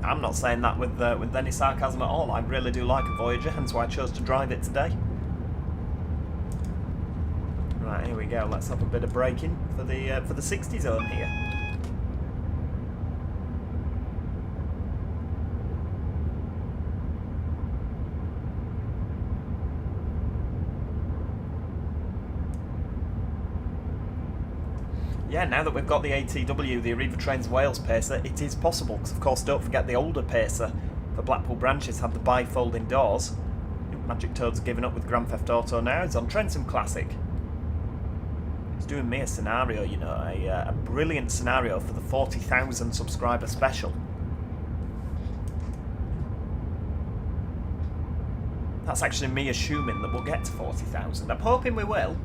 I'm not saying that with any sarcasm at all. I really do like a Voyager, hence why I chose to drive it today. Right, here we go. Let's have a bit of braking for the 60 zone here. Yeah, now that we've got the ATW, the Arriva Trains Wales Pacer, it is possible, because of course don't forget the older Pacer for Blackpool branches had the bi-folding doors. I think Magic Toad's given up with Grand Theft Auto now. He's on Train Sim Classic. He's doing me a scenario, you know, a brilliant scenario for the 40,000 subscriber special. That's actually me assuming that we'll get to 40,000. I'm hoping we will.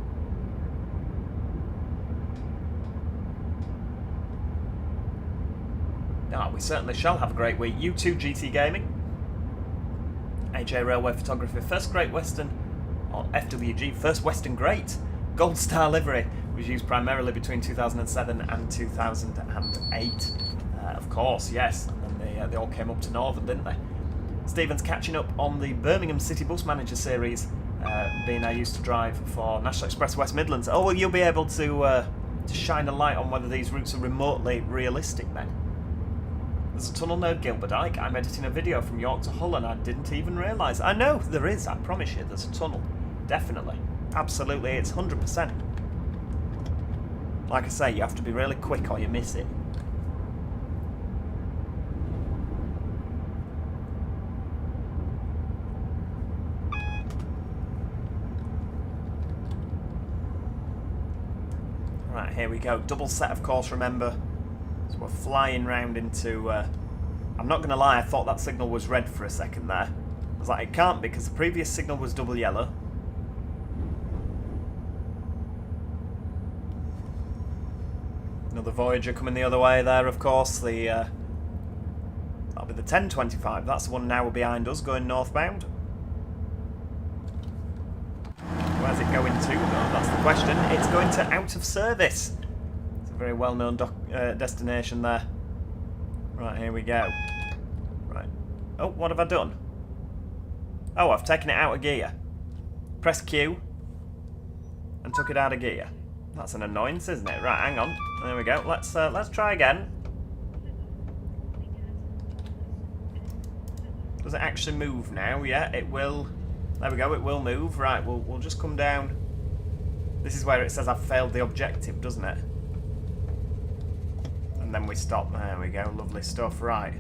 Ah, we certainly shall have a great week. You too, GT Gaming. AJ Railway Photography, First Great Western, or FWG, First Western Great. Gold Star livery was used primarily between 2007 and 2008. Of course, yes. And then they all came up to Northern, didn't they? Stephen's catching up on the Birmingham City Bus Manager series, being I used to drive for National Express West Midlands. Oh, well, you'll be able to shine a light on whether these routes are remotely realistic then. There's a tunnel near Gilberdike. I'm editing a video from York to Hull and I didn't even realise. I know, there is, I promise you, there's a tunnel. Definitely. Absolutely, it's 100%. Like I say, you have to be really quick or you miss it. Right, here we go. Double set, of course, remember. So we're flying round into... I'm not going to lie, I thought that signal was red for a second there. I was like, it can't be, because the previous signal was double yellow. Another Voyager coming the other way there, of course. That'll be the 1025. That's the one now behind us, going northbound. Where's it going to? No, that's the question. It's going to out of service. It's a very well-known destination there. Right, here we go. Right. Oh, what have I done? Oh, I've taken it out of gear. Press Q and took it out of gear. That's an annoyance, isn't it? Right, hang on. There we go. Let's try again. Does it actually move now? Yeah, it will. There we go. It will move. Right, we'll just come down. This is where it says I've failed the objective, doesn't it? And then we stop. There we go. Lovely stuff. Right.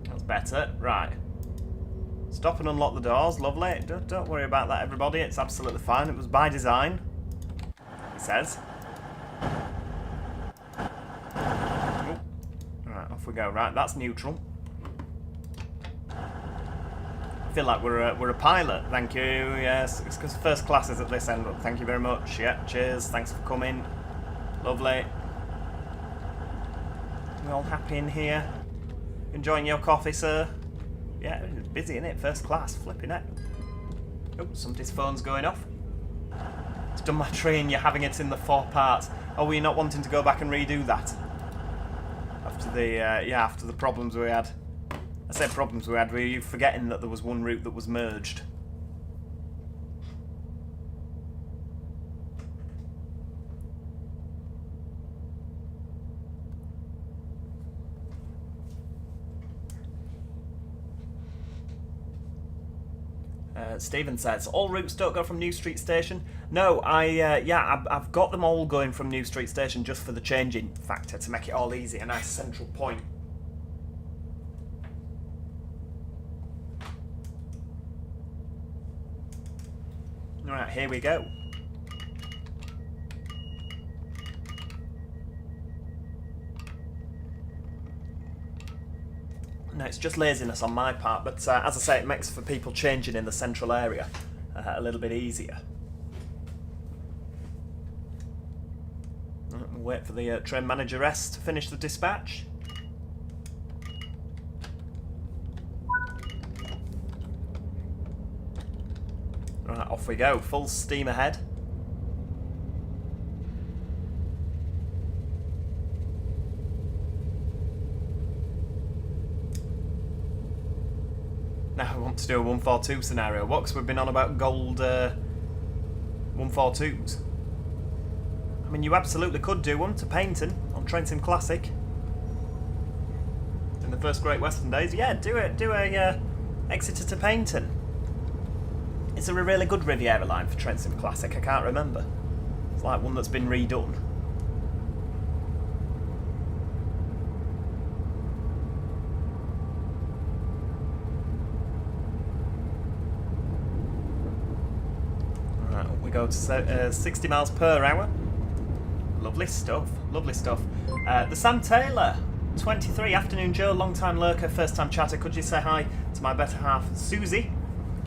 That's better. Right. Stop and unlock the doors. Lovely. Don't worry about that, everybody. It's absolutely fine. It was by design. It says. Oh. Right, off we go. Right, that's neutral. I feel like we're a pilot. Thank you. Yes, it's because first class is at this end. But thank you very much. Yeah, cheers. Thanks for coming. Lovely. We all happy in here? Enjoying your coffee, sir? Yeah, it's busy, isn't it? First class, flipping it. Oh, somebody's phone's going off. It's done my train, you're having it in the 4 parts. Oh, were you not wanting to go back and redo that? After the, after the problems we had. I said problems we had, were you forgetting that there was one route that was merged? Stephen says, all routes don't go from New Street Station. No, I've got them all going from New Street Station just for the changing factor, to make it all easy, a nice central point. Alright, here we go. No, it's just laziness on my part, but as I say, it makes for people changing in the central area a little bit easier. We'll wait for the train manageress to finish the dispatch. Right, off we go, full steam ahead. Now I want to do a 142 scenario. What? Because we've been on about gold 142s. I mean, you absolutely could do one to Paynton on Train Sim Classic. In the first Great Western days. Yeah, do it. Do a Exeter to Paynton. Is there a really good Riviera line for Train Sim Classic? I can't remember. It's like one that's been redone. We go to 60 miles per hour. Lovely stuff, lovely stuff. The Sam Taylor, 23, afternoon Joe, long time lurker, first time chatter. Could you say hi to my better half, Susie?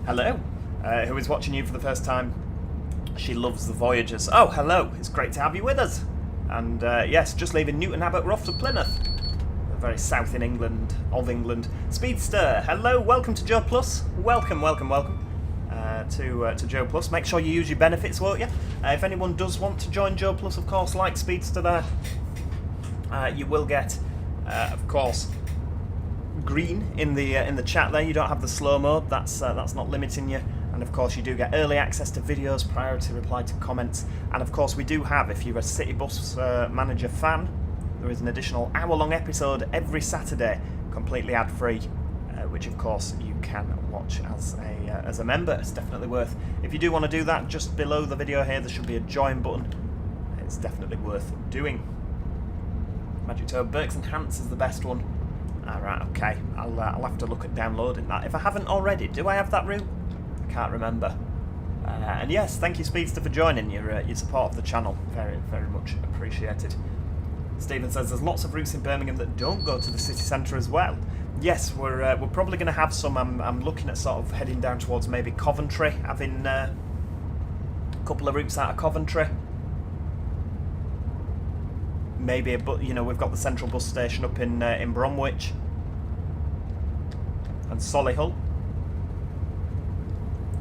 Hello, who is watching you for the first time. She loves the Voyagers. Oh, hello, it's great to have you with us. And yes, just leaving Newton Abbot, we're off to Plymouth. Very south in England, of England. Speedster, hello, welcome to Joe Plus. Welcome, welcome, welcome. To Joe Plus. Make sure you use your benefits, won't you? If anyone does want to join Joe Plus, of course, like Speedster there, you will get, of course, green in the chat there. You don't have the slow mode. That's not limiting you. And of course, you do get early access to videos, priority reply to comments, and of course, we do have, if you're a City Bus Manager fan, there is an additional hour-long episode every Saturday, completely ad-free, which of course you can watch as a member. It's definitely worth. If you do want to do that, just below the video here there should be a join button. It's definitely worth doing. Magic Toad Berks and Hants is the best one. Alright, okay. I'll have to look at downloading that. If I haven't already, do I have that route? I can't remember. And yes, thank you Speedster for joining. Your support of the channel, very, very much appreciated. Stephen says there's lots of routes in Birmingham that don't go to the city centre as well. Yes, we're probably going to have some. I'm looking at sort of heading down towards maybe Coventry, having a couple of routes out of Coventry. Maybe we've got the central bus station up in Bromwich and Solihull.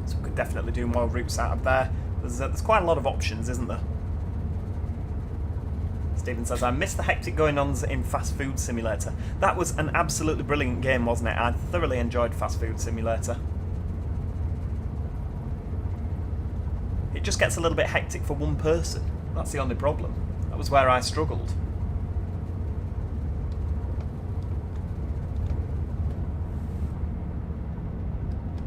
So we could definitely do more routes out of there. There's quite a lot of options, isn't there? Stephen says, I missed the hectic going-ons in Fast Food Simulator. That was an absolutely brilliant game, wasn't it? I thoroughly enjoyed Fast Food Simulator. It just gets a little bit hectic for one person. That's the only problem. That was where I struggled.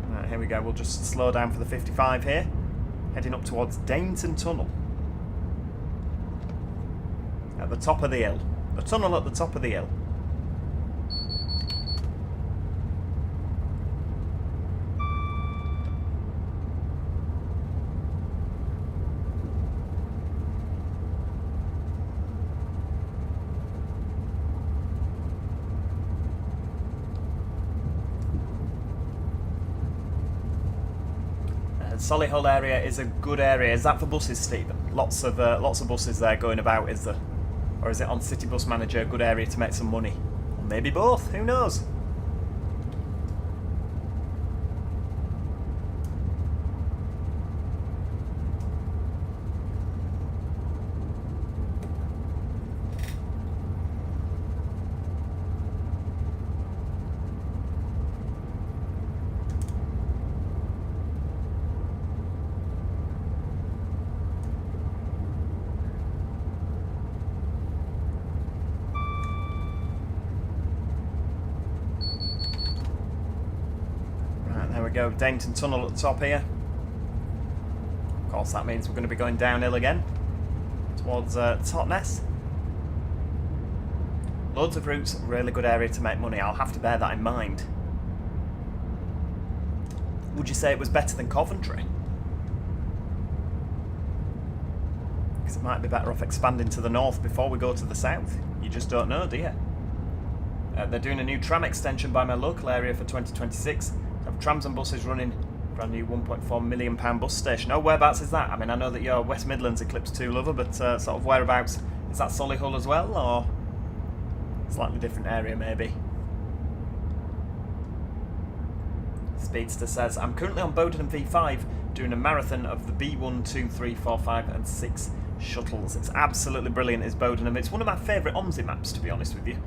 Right, here we go. We'll just slow down for the 55 here. Heading up towards Dainton Tunnel. At the top of the hill. The tunnel at the top of the hill. Solihull area is a good area. Is that for buses, Stephen? Lots of buses there going about, is there? Or is it on City Bus Manager a good area to make some money? Or maybe both, who knows? Go Dainton Tunnel at the top here. Of course that means we're going to be going downhill again towards Totnes. Loads of routes, really good area to make money. I'll have to bear that in mind. Would you say it was better than Coventry? Because it might be better off expanding to the north before we go to the south. You just don't know, do you? They're doing a new tram extension by my local area for 2026. Have trams and buses running, brand new £1.4 million bus station. Oh, whereabouts is that? I mean, I know that you're West Midlands Eclipse 2 lover, but sort of whereabouts? Is that Solihull as well, or slightly different area maybe? Speedster says, I'm currently on Bowden V5 doing a marathon of the B1, 2, 3, 4, 5 and 6 shuttles. It's absolutely brilliant, is Bowden. It's one of my favourite OMSI maps, to be honest with you.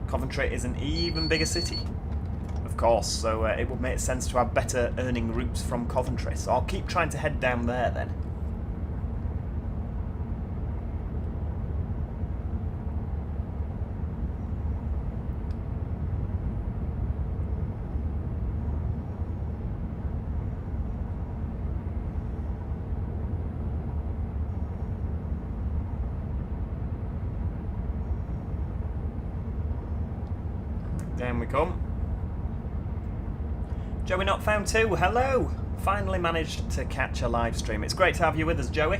Coventry is an even bigger city. Of course, so it would make sense to have better earning routes from Coventry, so I'll keep trying to head down there then. Down we come. Joey Not Found 2, hello! Finally managed to catch a live stream. It's great to have you with us, Joey.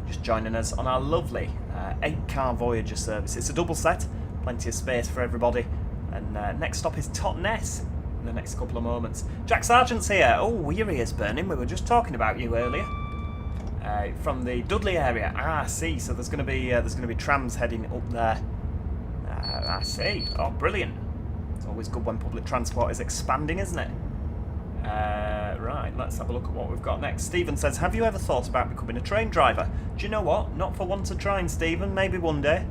Just joining us on our lovely 8-car Voyager service. It's a double set, plenty of space for everybody. And next stop is Totnes in the next couple of moments. Jack Sargent's here. Oh, here he is, Burning. We were just talking about you earlier. From the Dudley area. Ah, I see. So there's going to be trams heading up there. I see. Oh, brilliant. It's always good when public transport is expanding, isn't it? Right, let's have a look at what we've got next. Stephen says, have you ever thought about becoming a train driver? Do you know what? Not for want of trying, Stephen. Maybe one day.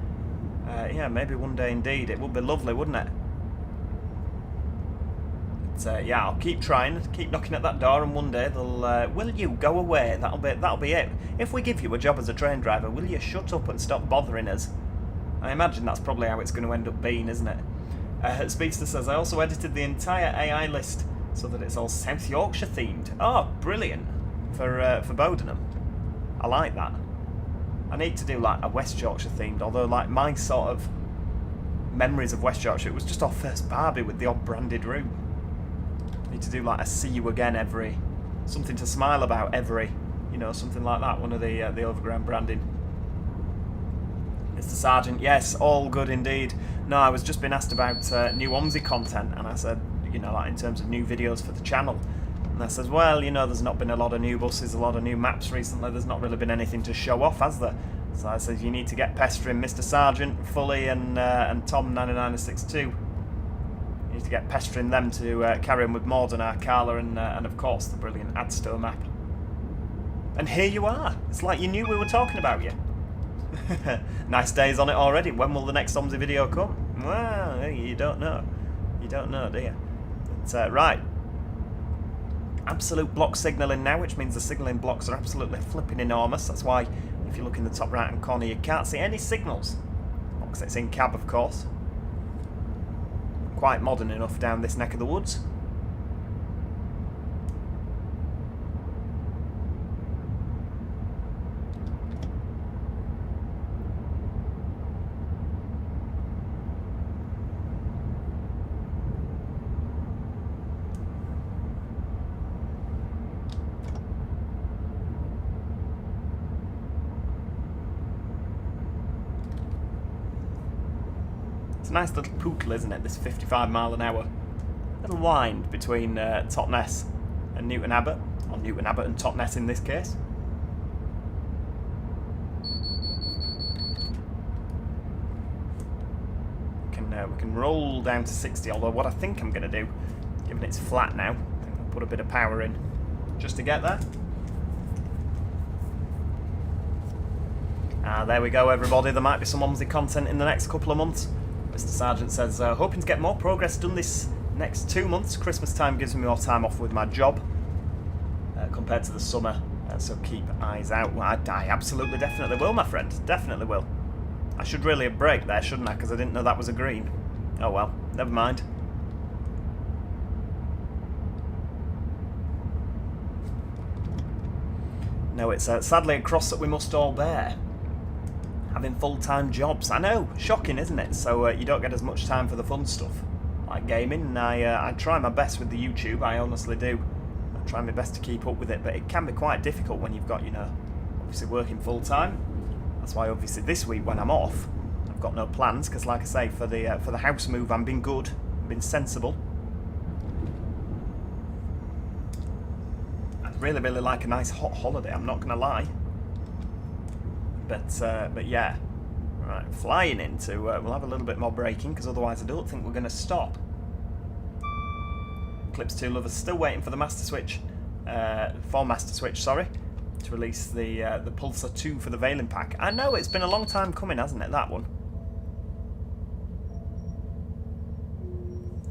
Yeah, maybe one day indeed. It would be lovely, wouldn't it? But yeah, I'll keep trying, keep knocking at that door, and one day they'll. Will you go away? That'll be it. If we give you a job as a train driver, will you shut up and stop bothering us? I imagine that's probably how it's going to end up being, isn't it? Speedster says, I also edited the entire AI list so that it's all South Yorkshire themed. Oh, brilliant. For Bodenham. I like that. I need to do like a West Yorkshire themed, although like my sort of memories of West Yorkshire, it was just our first Barbie with the odd branded room. I need to do like a see you again every, something to smile about every, you know, something like that, one of the overground branding. Mr. Sergeant, yes, all good indeed. No, I was just being asked about new OMSI content, and I said, you know, like in terms of new videos for the channel. And I says, well, you know, there's not been a lot of new buses, a lot of new maps recently. There's not really been anything to show off, has there? So I said, you need to get pestering Mr. Sergeant, Fully, and Tom 9962. You need to get pestering them to carry on with Morden, Arcala, and of course the brilliant Adsto map. And here you are. It's like you knew we were talking about you. Nice days on it already. When will the next OMSI video come? Well, you don't know. You don't know, do you? But, right. Absolute block signalling now, which means the signalling blocks are absolutely flipping enormous. That's why, if you look in the top right hand corner, you can't see any signals. Because it's in cab, of course. Quite modern enough down this neck of the woods. It's a nice little pootle, isn't it, this 55 mile an hour. Little wind between Totnes and Newton Abbot, or Newton Abbot and Totnes in this case. We can roll down to 60, although what I think I'm going to do, given it's flat now, I think I'll put a bit of power in just to get there. There we go, everybody. There might be some OMSI content in the next couple of months. Mr. Sergeant says, hoping to get more progress done this next 2 months. Christmas time gives me more time off with my job compared to the summer, so keep eyes out. Well, I absolutely, definitely will, my friend. Definitely will. I should really have braked there, shouldn't I? Because I didn't know that was a green. Oh well, never mind. No, it's sadly a cross that we must all bear. Having full-time jobs. I know, shocking, isn't it? So you don't get as much time for the fun stuff, like gaming. And I try my best with the YouTube, I honestly do. I try my best to keep up with it, but it can be quite difficult when you've got, you know, obviously working full-time. That's why obviously this week when I'm off, I've got no plans, because like I say, for the house move, I'm being good, I'm being sensible. I'd really, really like a nice hot holiday, I'm not going to lie. But yeah, right, flying into, we'll have a little bit more braking, because otherwise I don't think we're going to stop. Eclipse 2 lovers still waiting for the master switch, to release the Pulsar 2 for the Veiling pack. I know, it's been a long time coming, hasn't it, that one?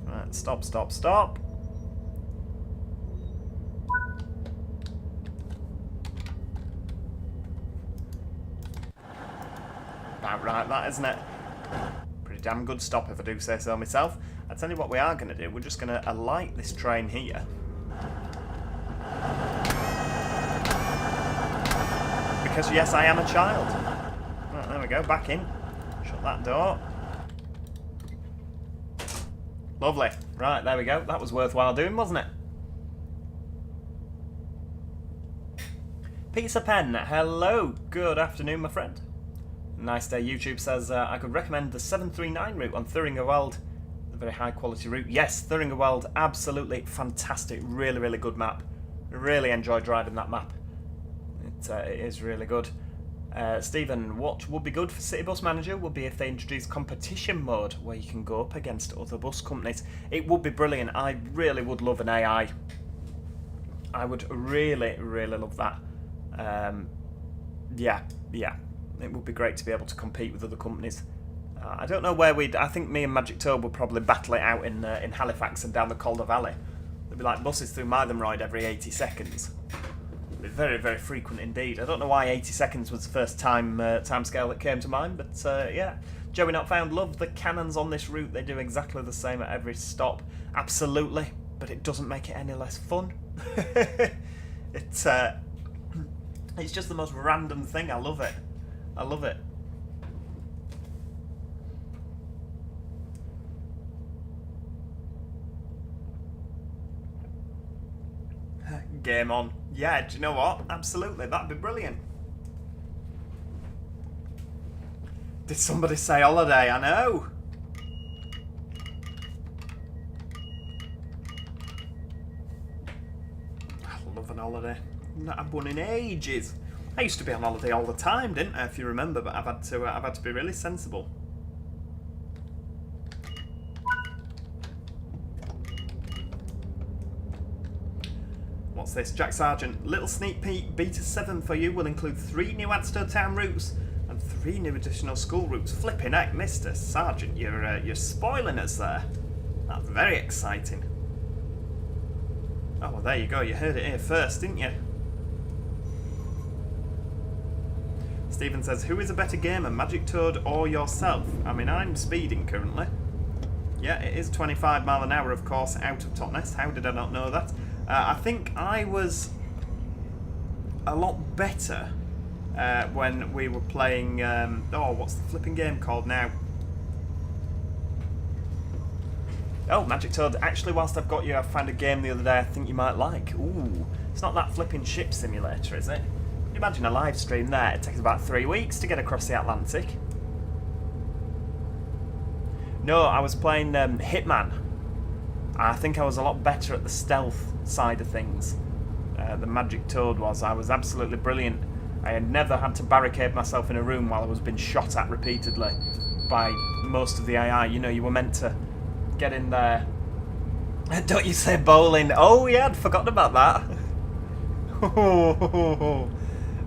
Right, stop, stop, stop. About right, that, isn't it? Pretty damn good stop, if I do say so myself. I tell you what we are going to do. We're just going to alight this train here. Because yes, I am a child. Right, there we go, back in. Shut that door. Lovely. Right, there we go. That was worthwhile doing, wasn't it? Peter Penn, hello. Good afternoon, my friend. Nice day. YouTube says, I could recommend the 739 route on Thuringerwald. A very high quality route. Yes, Thuringerwald, absolutely fantastic. Really, really good map. Really enjoyed driving that map. It is really good. Stephen, what would be good for City Bus Manager would be if they introduced competition mode where you can go up against other bus companies. It would be brilliant. I really would love an AI. I would really, really love that. Yeah. It would be great to be able to compete with other companies. I don't know where I think me and Magic Toad would probably battle it out in Halifax and down the Calder Valley. There'd be like buses through Mythenroyd every 80 seconds. It'd be very, very frequent indeed. I don't know why 80 seconds was the first time scale that came to mind, but yeah. Joey Not Found, love the cannons on this route. They do exactly the same at every stop. Absolutely, but it doesn't make it any less fun. It's just the most random thing. I love it. I love it. Game on. Yeah, do you know what? Absolutely, that'd be brilliant. Did somebody say holiday? I know. I love an holiday. Not had one in ages. I used to be on holiday all the time, didn't I? If you remember, but I've had to be really sensible. What's this? Jack Sargent. Little sneak peek. Beta 7 for you will include 3 new Adstow Town routes and 3 new additional school routes. Flipping heck, Mr. Sargent, you're spoiling us there. That's very exciting. Oh, well, there you go. You heard it here first, didn't you? Stephen says, who is a better gamer, Magic Toad or yourself? I mean, I'm speeding currently. Yeah, it is 25 mile an hour, of course, out of Totnes. How did I not know that? I think I was a lot better when we were playing... oh, what's the flipping game called now? Oh, Magic Toad. Actually, whilst I've got you, I found a game the other day I think you might like. Ooh, it's not that flipping ship simulator, is it? Can you imagine a live stream there? It takes about 3 weeks to get across the Atlantic. No, I was playing Hitman. I think I was a lot better at the stealth side of things. The Magic Toad was. I was absolutely brilliant. I had never had to barricade myself in a room while I was being shot at repeatedly by most of the AI. You know, you were meant to get in there. Don't you say bowling? Oh yeah, I'd forgotten about that.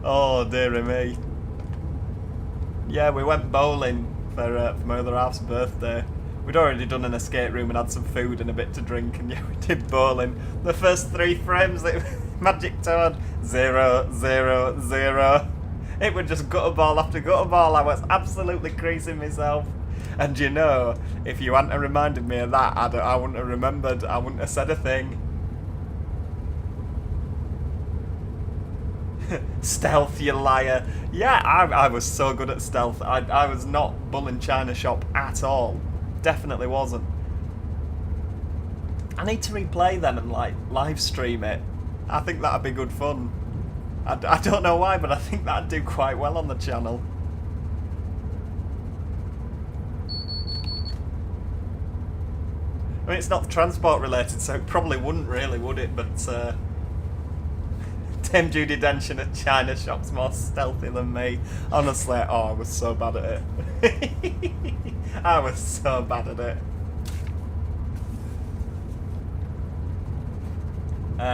Oh dearie me. Yeah, we went bowling for my other half's birthday. We'd already done an escape room and had some food and a bit to drink, and yeah, we did bowling. The first 3 frames, Magic Toad, 0, 0, 0. It would just gutter ball after gutter ball. I was absolutely creasing myself. And you know, if you hadn't reminded me of that, I wouldn't have remembered. I wouldn't have said a thing. Stealth, you liar. Yeah, I was so good at stealth. I was not bulling China Shop at all. Definitely wasn't. I need to replay them and like live stream it. I think that'd be good fun. I don't know why, but I think that'd do quite well on the channel. I mean, it's not transport related, so it probably wouldn't really, would it? But Tim Judy Dention at China Shop's more stealthy than me. Honestly, oh, I was so bad at it. I was so bad at it.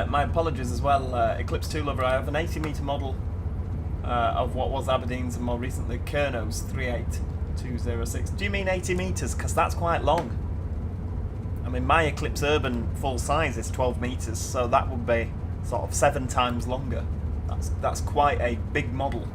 My apologies as well, Eclipse 2 Lover. I have an 80 metre model of what was Aberdeen's and more recently Kerno's 38206. Do you mean 80 metres? Because that's quite long. I mean, my Eclipse Urban full size is 12 metres, so that would be sort of 7 times longer. That's quite a big model.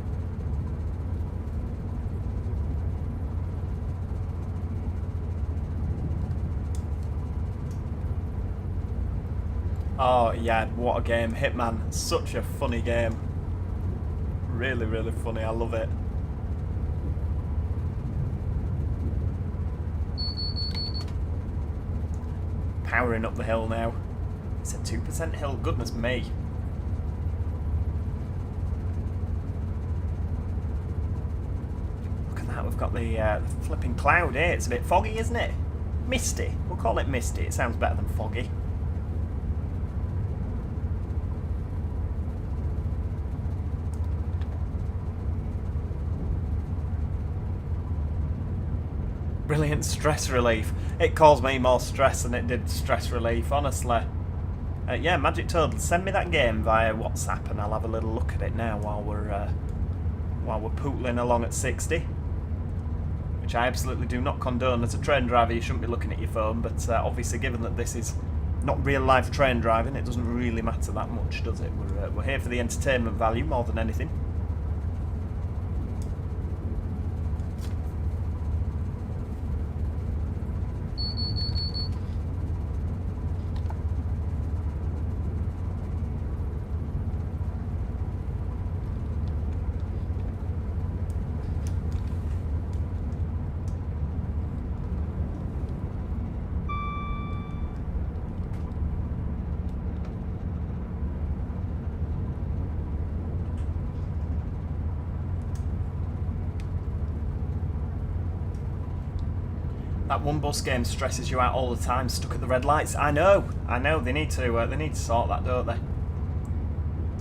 Oh yeah, what a game. Hitman, such a funny game. Really, really funny, I love it. Powering up the hill now. It's a 2% hill, goodness me. Look at that, we've got the flipping cloud here. It's a bit foggy, isn't it? Misty. We'll call it misty, it sounds better than foggy. Brilliant stress relief. It caused me more stress than it did stress relief, honestly. Yeah, Magic Toad, send me that game via WhatsApp and I'll have a little look at it now while we're pootling along at 60. Which I absolutely do not condone. As a train driver, you shouldn't be looking at your phone, but obviously given that this is not real life train driving. It doesn't really matter that much, does it? We're here for the entertainment value more than anything. That one bus game stresses you out all the time, stuck at the red lights. I know. They need to sort that, don't they?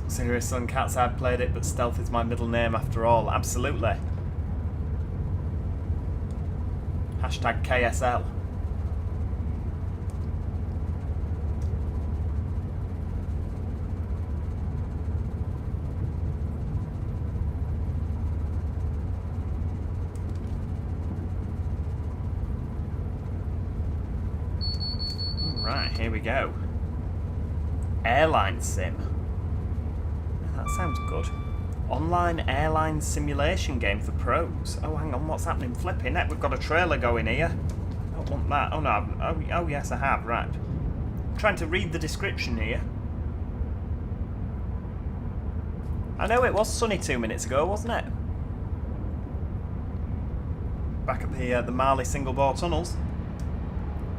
Serious Sun Cats, I've played it, but stealth is my middle name after all. Absolutely. Hashtag KSL. Right, here we go. Airline sim. That sounds good. Online airline simulation game for pros. Oh, hang on, what's happening? Flipping heck, we've got a trailer going here. I don't want that. Oh, no. Oh, yes, I have. Right. I'm trying to read the description here. I know it was sunny 2 minutes ago, wasn't it? Back at the Marley single-bore tunnels.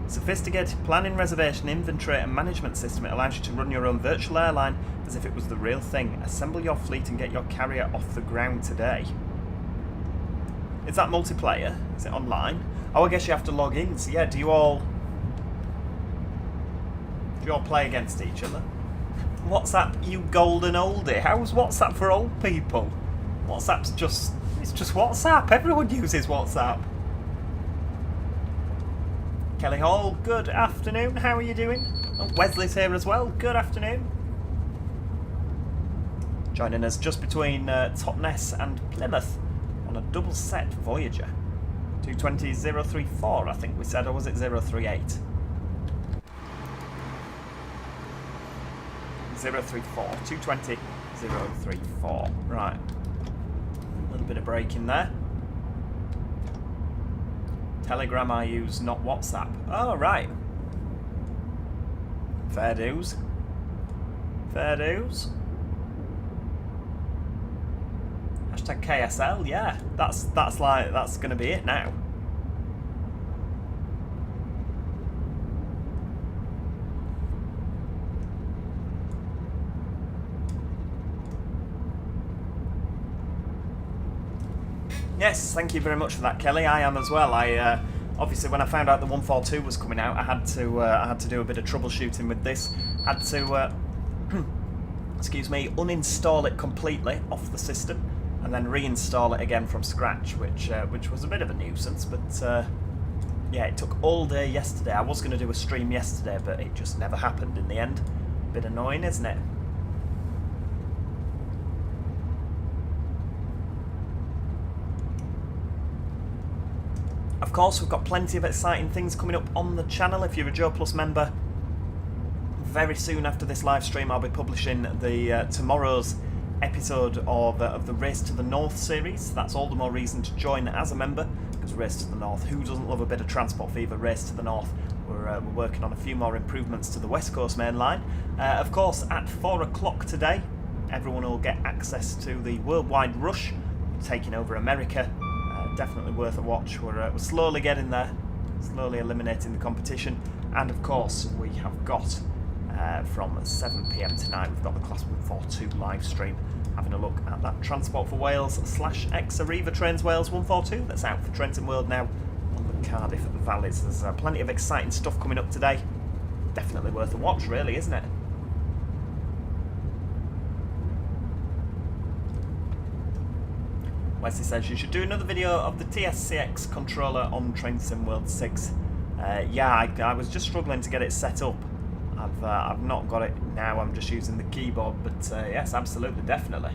Sophisticated planning, reservation, inventory and management system. It allows you to run your own virtual airline as if it was the real thing. Assemble your fleet and get your carrier off the ground today. Is that multiplayer? Is it online? Oh, I guess you have to log in. So yeah, do you all play against each other? WhatsApp, you golden oldie. How's WhatsApp for old people? WhatsApp's just WhatsApp. Everyone uses WhatsApp. Kelly Hall, good afternoon. How are you doing? Oh, Wesley's here as well. Good afternoon. Joining us just between Totnes and Plymouth on a double set Voyager. 220.034, I think we said, or was it 038? 034. 220.034. Right. A little bit of break in there. Telegram I use, not WhatsApp. Oh, right. Fair dues. Fair dues. Hashtag KSL, yeah. That's going to be it now. Yes, thank you very much for that, Kelly. I am as well. I obviously, when I found out the 142 was coming out, I had to do a bit of troubleshooting with this. Had to excuse me, uninstall it completely off the system and then reinstall it again from scratch, which was a bit of a nuisance. But yeah, it took all day yesterday. I was going to do a stream yesterday, but it just never happened in the end. Bit annoying, isn't it? Of course, we've got plenty of exciting things coming up on the channel. If you're a Joe Plus member, very soon after this live stream, I'll be publishing the tomorrow's episode of the Race to the North series. That's all the more reason to join as a member, because Race to the North, who doesn't love a bit of transport fever? Race to the North. We're working on a few more improvements to the West Coast main line. Of course, at 4 o'clock today, everyone will get access to the Worldwide Rush, taking over America. Definitely worth a watch. We're slowly getting there, slowly eliminating the competition. And of course, we have got from 7 PM tonight, we've got the Class 142 live stream, having a look at that Transport for Wales / ex-Arriva Trains Wales 142 that's out for Trenton World now on the Cardiff Valleys. There's plenty of exciting stuff coming up today. Definitely worth a watch, really, isn't it? Wesley says you should do another video of the TSCX controller on Train Sim World 6. Yeah, I was just struggling to get it set up. I've not got it now, I'm just using the keyboard, but yes, absolutely, definitely.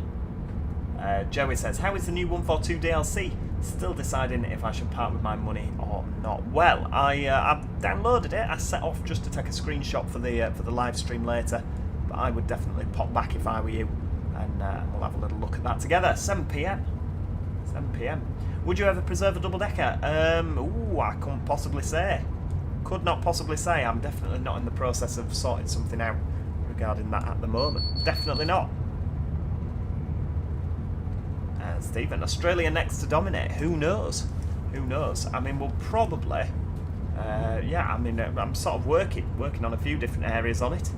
Joey says, how is the new 142 DLC? Still deciding if I should part with my money or not. Well, I've downloaded it. I set off just to take a screenshot for the live stream later, but I would definitely pop back if I were you, and we'll have a little look at that together. 7 p.m. 7 p.m. Would you ever preserve a double decker? Ooh, I couldn't possibly say. Could not possibly say. I'm definitely not in the process of sorting something out regarding that at the moment. Definitely not. Stephen, Australia next to dominate. Who knows? Who knows? I mean, we'll probably... yeah, I mean, I'm sort of working on a few different areas on it.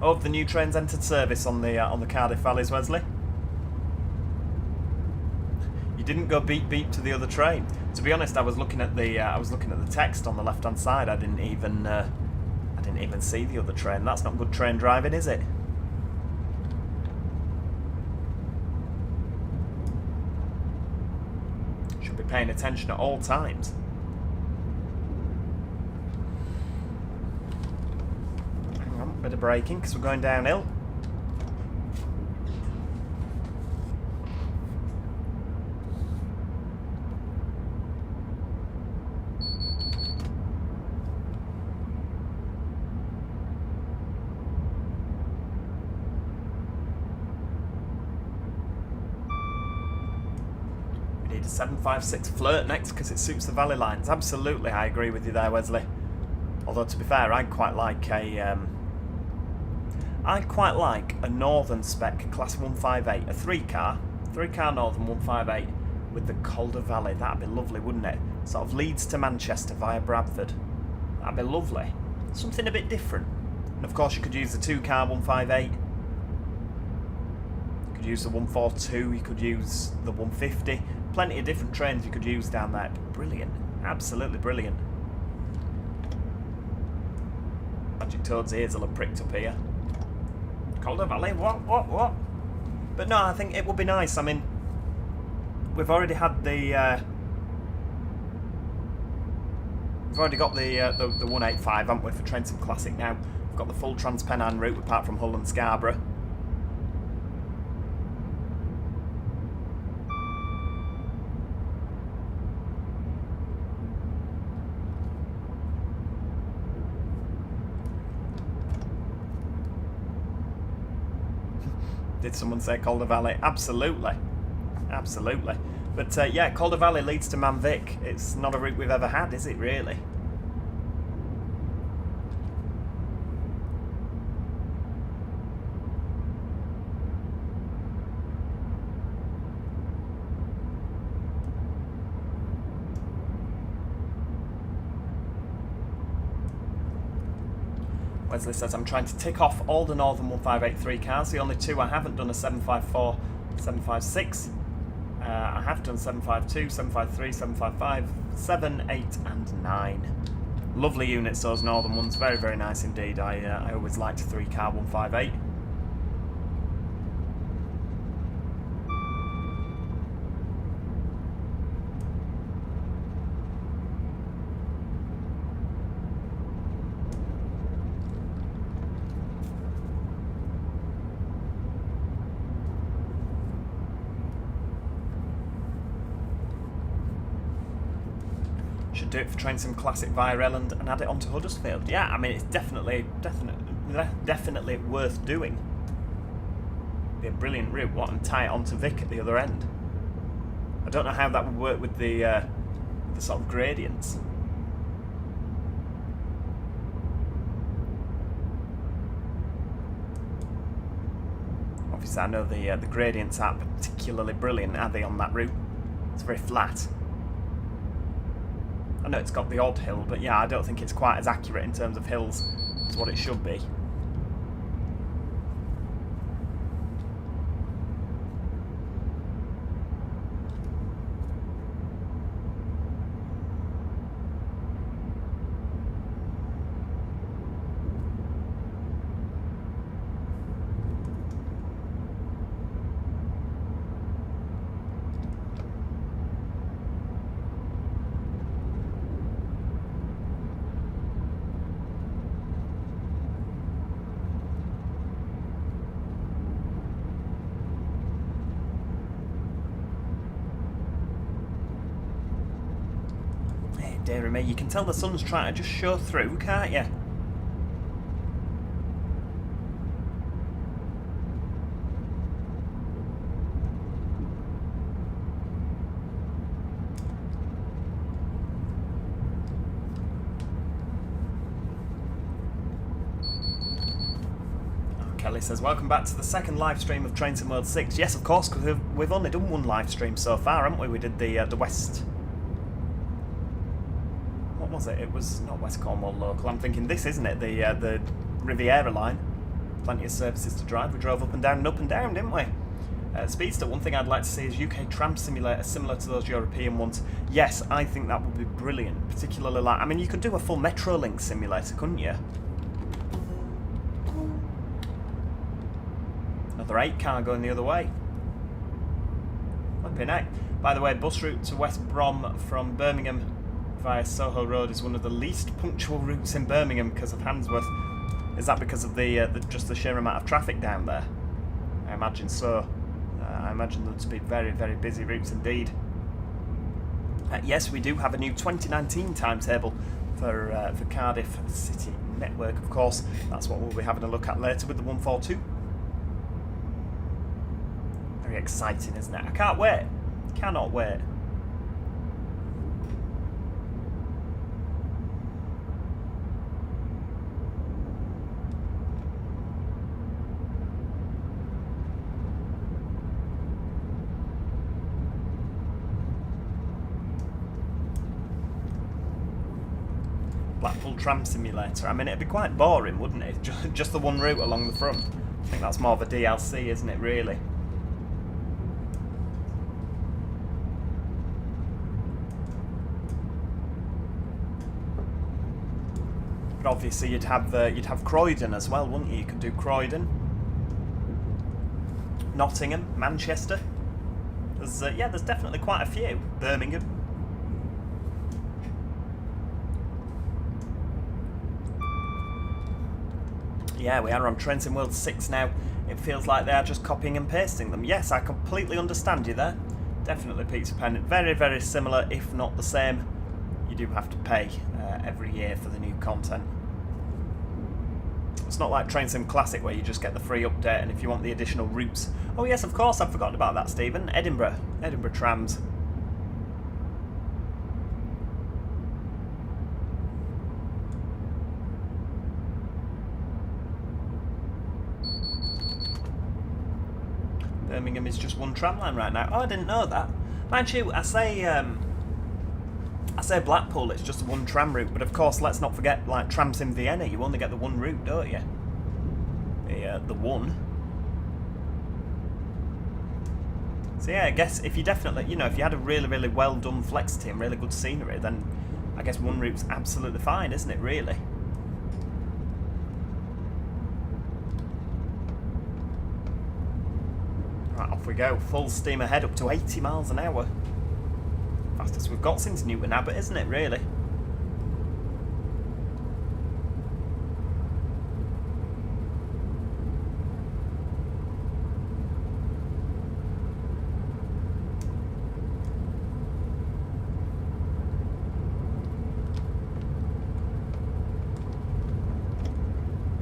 Oh, have the new trains entered service on the Cardiff Valleys, Wesley? You didn't go beep beep to the other train. To be honest, I was looking at the text on the left-hand side. I didn't even see the other train. That's not good train driving, is it? Should be paying attention at all times. Hang on, bit of braking because we're going downhill. We need a 756 flirt next because it suits the valley lines. Absolutely, I agree with you there, Wesley. Although to be fair, I'd quite like a northern spec class 158, a three car northern 158 with the Calder Valley. That'd be lovely, wouldn't it? Sort of Leeds to Manchester via Bradford. That'd be lovely. Something a bit different. And of course, you could use the two car 158. You could use the 142. You could use the 150. Plenty of different trains you could use down there. Brilliant. Absolutely brilliant. Magic Toad's ears will have pricked up here. Calder Valley, what? But no, I think it would be nice. I mean, we've already had the... we've already got the 185, haven't we, for Trentham Classic now. We've got the full Transpennine route apart from Hull and Scarborough. Did someone say Calder Valley? Absolutely. Absolutely. But yeah, Calder Valley leads to Manvic. It's not a route we've ever had, is it really? Wesley says, I'm trying to tick off all the Northern 1583 cars. The only two I haven't done are 754, 756. I have done 752, 753, 755, 7, 8 and 9. Lovely units, those Northern ones. Very, very nice indeed. I always liked a 3-car 158. Do it for Trentham Classic via Elland and add it onto Huddersfield. Yeah, I mean, it's definitely worth doing. Be a brilliant route. What, and tie it onto Vic at the other end. I don't know how that would work with the sort of gradients. Obviously, I know the gradients aren't particularly brilliant, are they, on that route? It's very flat. I know it's got the odd hill, but yeah, I don't think it's quite as accurate in terms of hills as what it should be. dearie me, you can tell the sun's trying to just show through, can't you? Kelly says, welcome back to the second live stream of Train Sim World 6. Yes, of course, because we've only done one live stream so far, haven't we? We did the West... What was it? It was not West Cornwall local. I'm thinking this, isn't it? The Riviera line. Plenty of services to drive. We drove up and down, didn't we? Speedster, one thing I'd like to see is UK tram simulator similar to those European ones. Yes, I think that would be brilliant. Particularly like... I mean, you could do a full Metrolink simulator, couldn't you? Another 8 car going the other way. Flipping heck. By the way, bus route to West Brom from Birmingham via Soho Road is one of the least punctual routes in Birmingham because of Handsworth. Is that because of just the sheer amount of traffic down there? I imagine so. I imagine them to be very, very busy routes indeed. Yes, we do have a new 2019 timetable for Cardiff City Network, of course. That's what we'll be having a look at later with the 142. Very exciting, isn't it? I can't wait. Cannot wait. Blackpool Tram Simulator. I mean, it'd be quite boring, wouldn't it? Just the one route along the front. I think that's more of a DLC, isn't it, really? But obviously you'd have Croydon as well, wouldn't you? You could do Croydon, Nottingham, Manchester. There's definitely quite a few. Birmingham. Yeah, we are on Train Sim World 6 now. It feels like they are just copying and pasting them. Yes, I completely understand you there. Definitely Peter Pan. Very, very similar, if not the same. You do have to pay every year for the new content. It's not like Train Sim Classic where you just get the free update and if you want the additional routes. Oh yes, of course, I've forgotten about that, Stephen. Edinburgh trams. Birmingham is just one tram line right now. Oh, I didn't know that. Mind you, I say Blackpool, it's just one tram route, but of course, let's not forget, like trams in Vienna, you only get the one route, don't you? The one. So yeah, I guess if you definitely, if you had a really, really well done flex team, really good scenery, then I guess one route's absolutely fine, isn't it, really? Right, off we go, full steam ahead, up to 80 miles an hour. Fastest we've got since Newton Abbot, isn't it, really?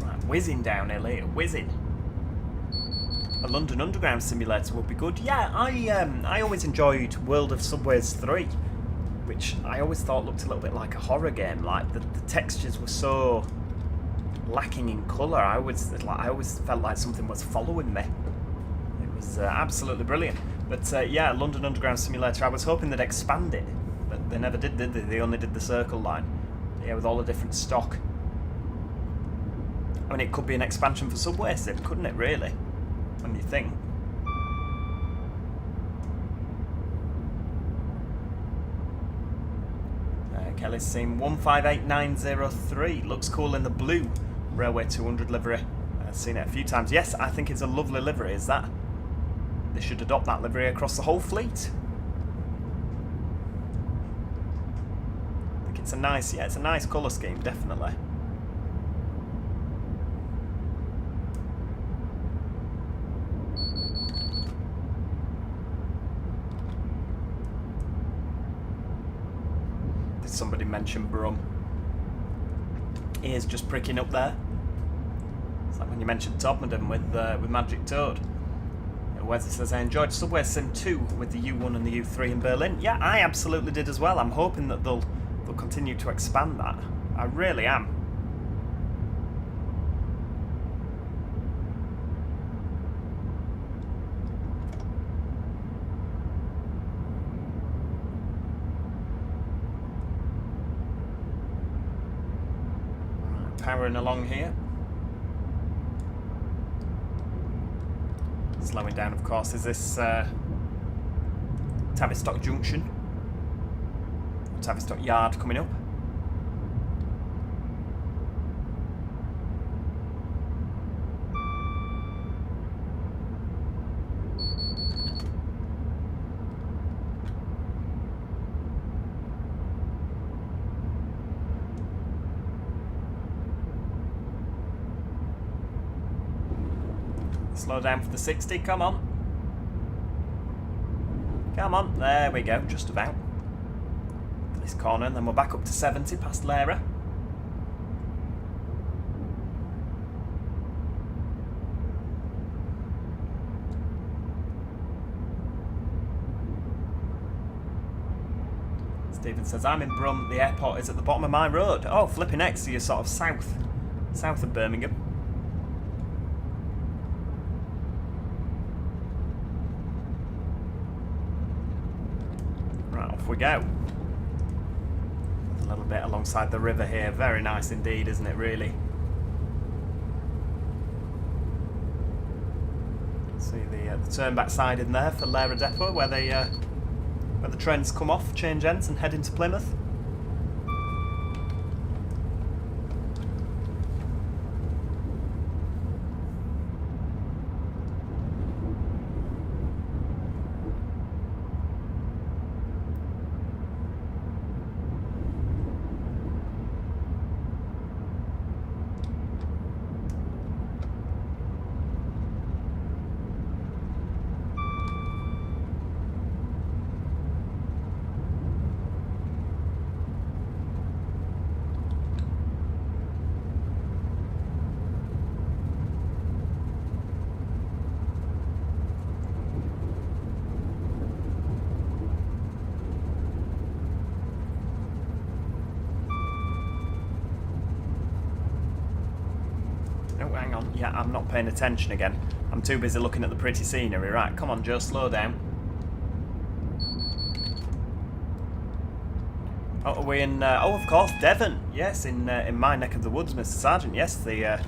Right, whizzing downhill here, whizzing. A London Underground simulator would be good. Yeah, I always enjoyed World of Subways 3, which I always thought looked a little bit like a horror game. Like the textures were so lacking in colour. I always felt like something was following me. It was absolutely brilliant. But yeah, London Underground simulator. I was hoping they'd expand it, but they never did they? They only did the Circle Line. Yeah, with all the different stock. I mean, it could be an expansion for Subway Sim, couldn't it? Really. When you think. Kelly's seen 158903. Looks cool in the blue Railway 200 livery. I've seen it a few times. Yes, I think it's a lovely livery, is that? They should adopt that livery across the whole fleet. I think it's a nice colour scheme, definitely. Somebody mention Brum. Ears just pricking up there. It's like when you mentioned Todmorden with Magic Toad. Wesley says, I enjoyed Subway Sim 2 with the U1 and the U3 in Berlin. Yeah, I absolutely did as well. I'm hoping that they'll continue to expand that. I really am. Right, powering along here. Slowing down, of course, is this Tavistock Junction. Tavistock Yard coming up. Slow down for the 60, come on. Come on, there we go, just about. For this corner, and then we're back up to 70 past Lara. Stephen says, I'm in Brum, the airport is at the bottom of my road. Oh, flipping X, so you're sort of south of Birmingham. We go. A little bit alongside the river here. Very nice indeed, isn't it, really? See the turn-back side in there for Lara Depot, where the trains come off, change ends, and head into Plymouth. Hang on, yeah, I'm not paying attention again. I'm too busy looking at the pretty scenery. Right, come on, Joe, slow down. Oh, are we in... oh, of course, Devon. Yes, in my neck of the woods, Mr. Sergeant. Yes, the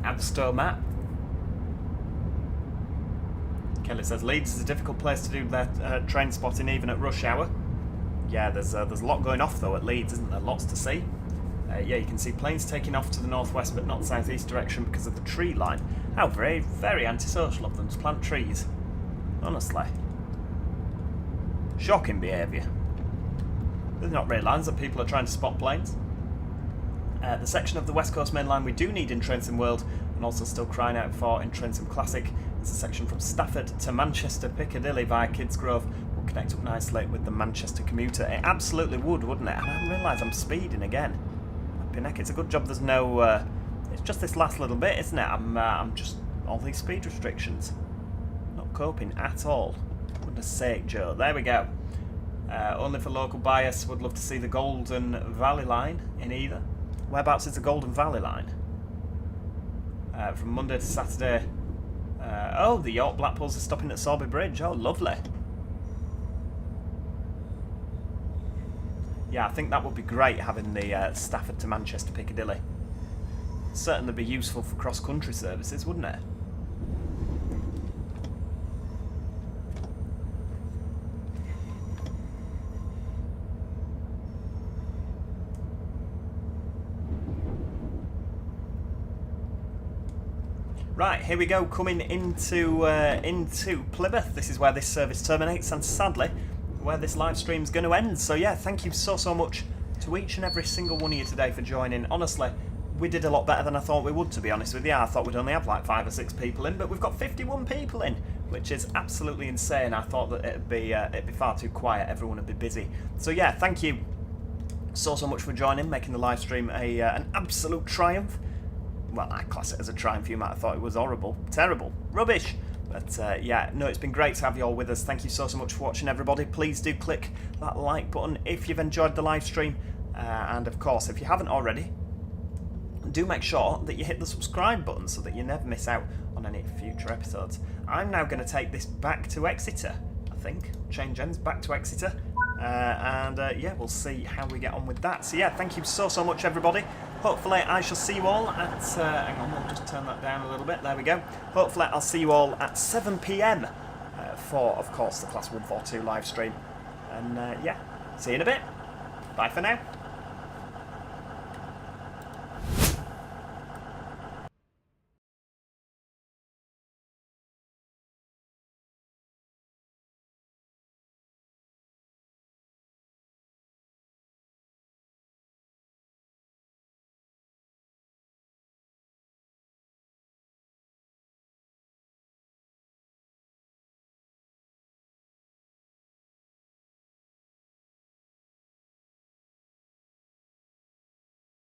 Abstow map. Kelly says, Leeds is a difficult place to do their train spotting even at rush hour. Yeah, there's a lot going off, though, at Leeds, isn't there? Lots to see. Yeah, you can see planes taking off to the northwest but not southeast direction because of the tree line. How very, very antisocial of them to plant trees. Honestly. Shocking behaviour. Do they not realise that people are trying to spot planes? The section of the West Coast Main Line we do need in Trainsim World, and also still crying out for in Trainsim Classic, is a section from Stafford to Manchester Piccadilly via Kidsgrove. Will connect up nicely with the Manchester commuter. It absolutely would, wouldn't it? And I realise I'm speeding again. It's a good job there's no... it's just this last little bit, isn't it? I'm just... all these speed restrictions. Not coping at all. Goodness sake, Joe. There we go. Only for local bias, would love to see the Golden Valley line in either. Whereabouts is the Golden Valley line? From Monday to Saturday. Oh, the York Blackpools are stopping at Sorby Bridge. Oh, lovely. Yeah, I think that would be great, having the Stafford to Manchester Piccadilly. Certainly be useful for cross-country services, wouldn't it? Right, here we go, coming into Plymouth. This is where this service terminates, and sadly, where this live stream's going to end. So yeah, thank you so much to each and every single one of you today for joining. Honestly, we did a lot better than I thought we would, to be honest with you. I thought we'd only have like 5 or 6 people in, but we've got 51 people in, which is absolutely insane. I thought that it'd be far too quiet, everyone would be busy. So yeah, thank you so much for joining, making the live stream an absolute triumph. Well, I class it as a triumph. You might have thought it was horrible, terrible, rubbish. But yeah, no, it's been great to have you all with us. Thank you so much for watching, everybody. Please do click that like button if you've enjoyed the live stream. And of course, if you haven't already, do make sure that you hit the subscribe button so that you never miss out on any future episodes. I'm now going to take this back to Exeter, I think. Change ends back to Exeter. Yeah, we'll see how we get on with that. So yeah, thank you so much, everybody. Hopefully I shall see you all at, hang on, we'll just turn that down a little bit, there we go. Hopefully I'll see you all at 7 PM for, of course, the Class 142 live stream. And yeah, see you in a bit. Bye for now.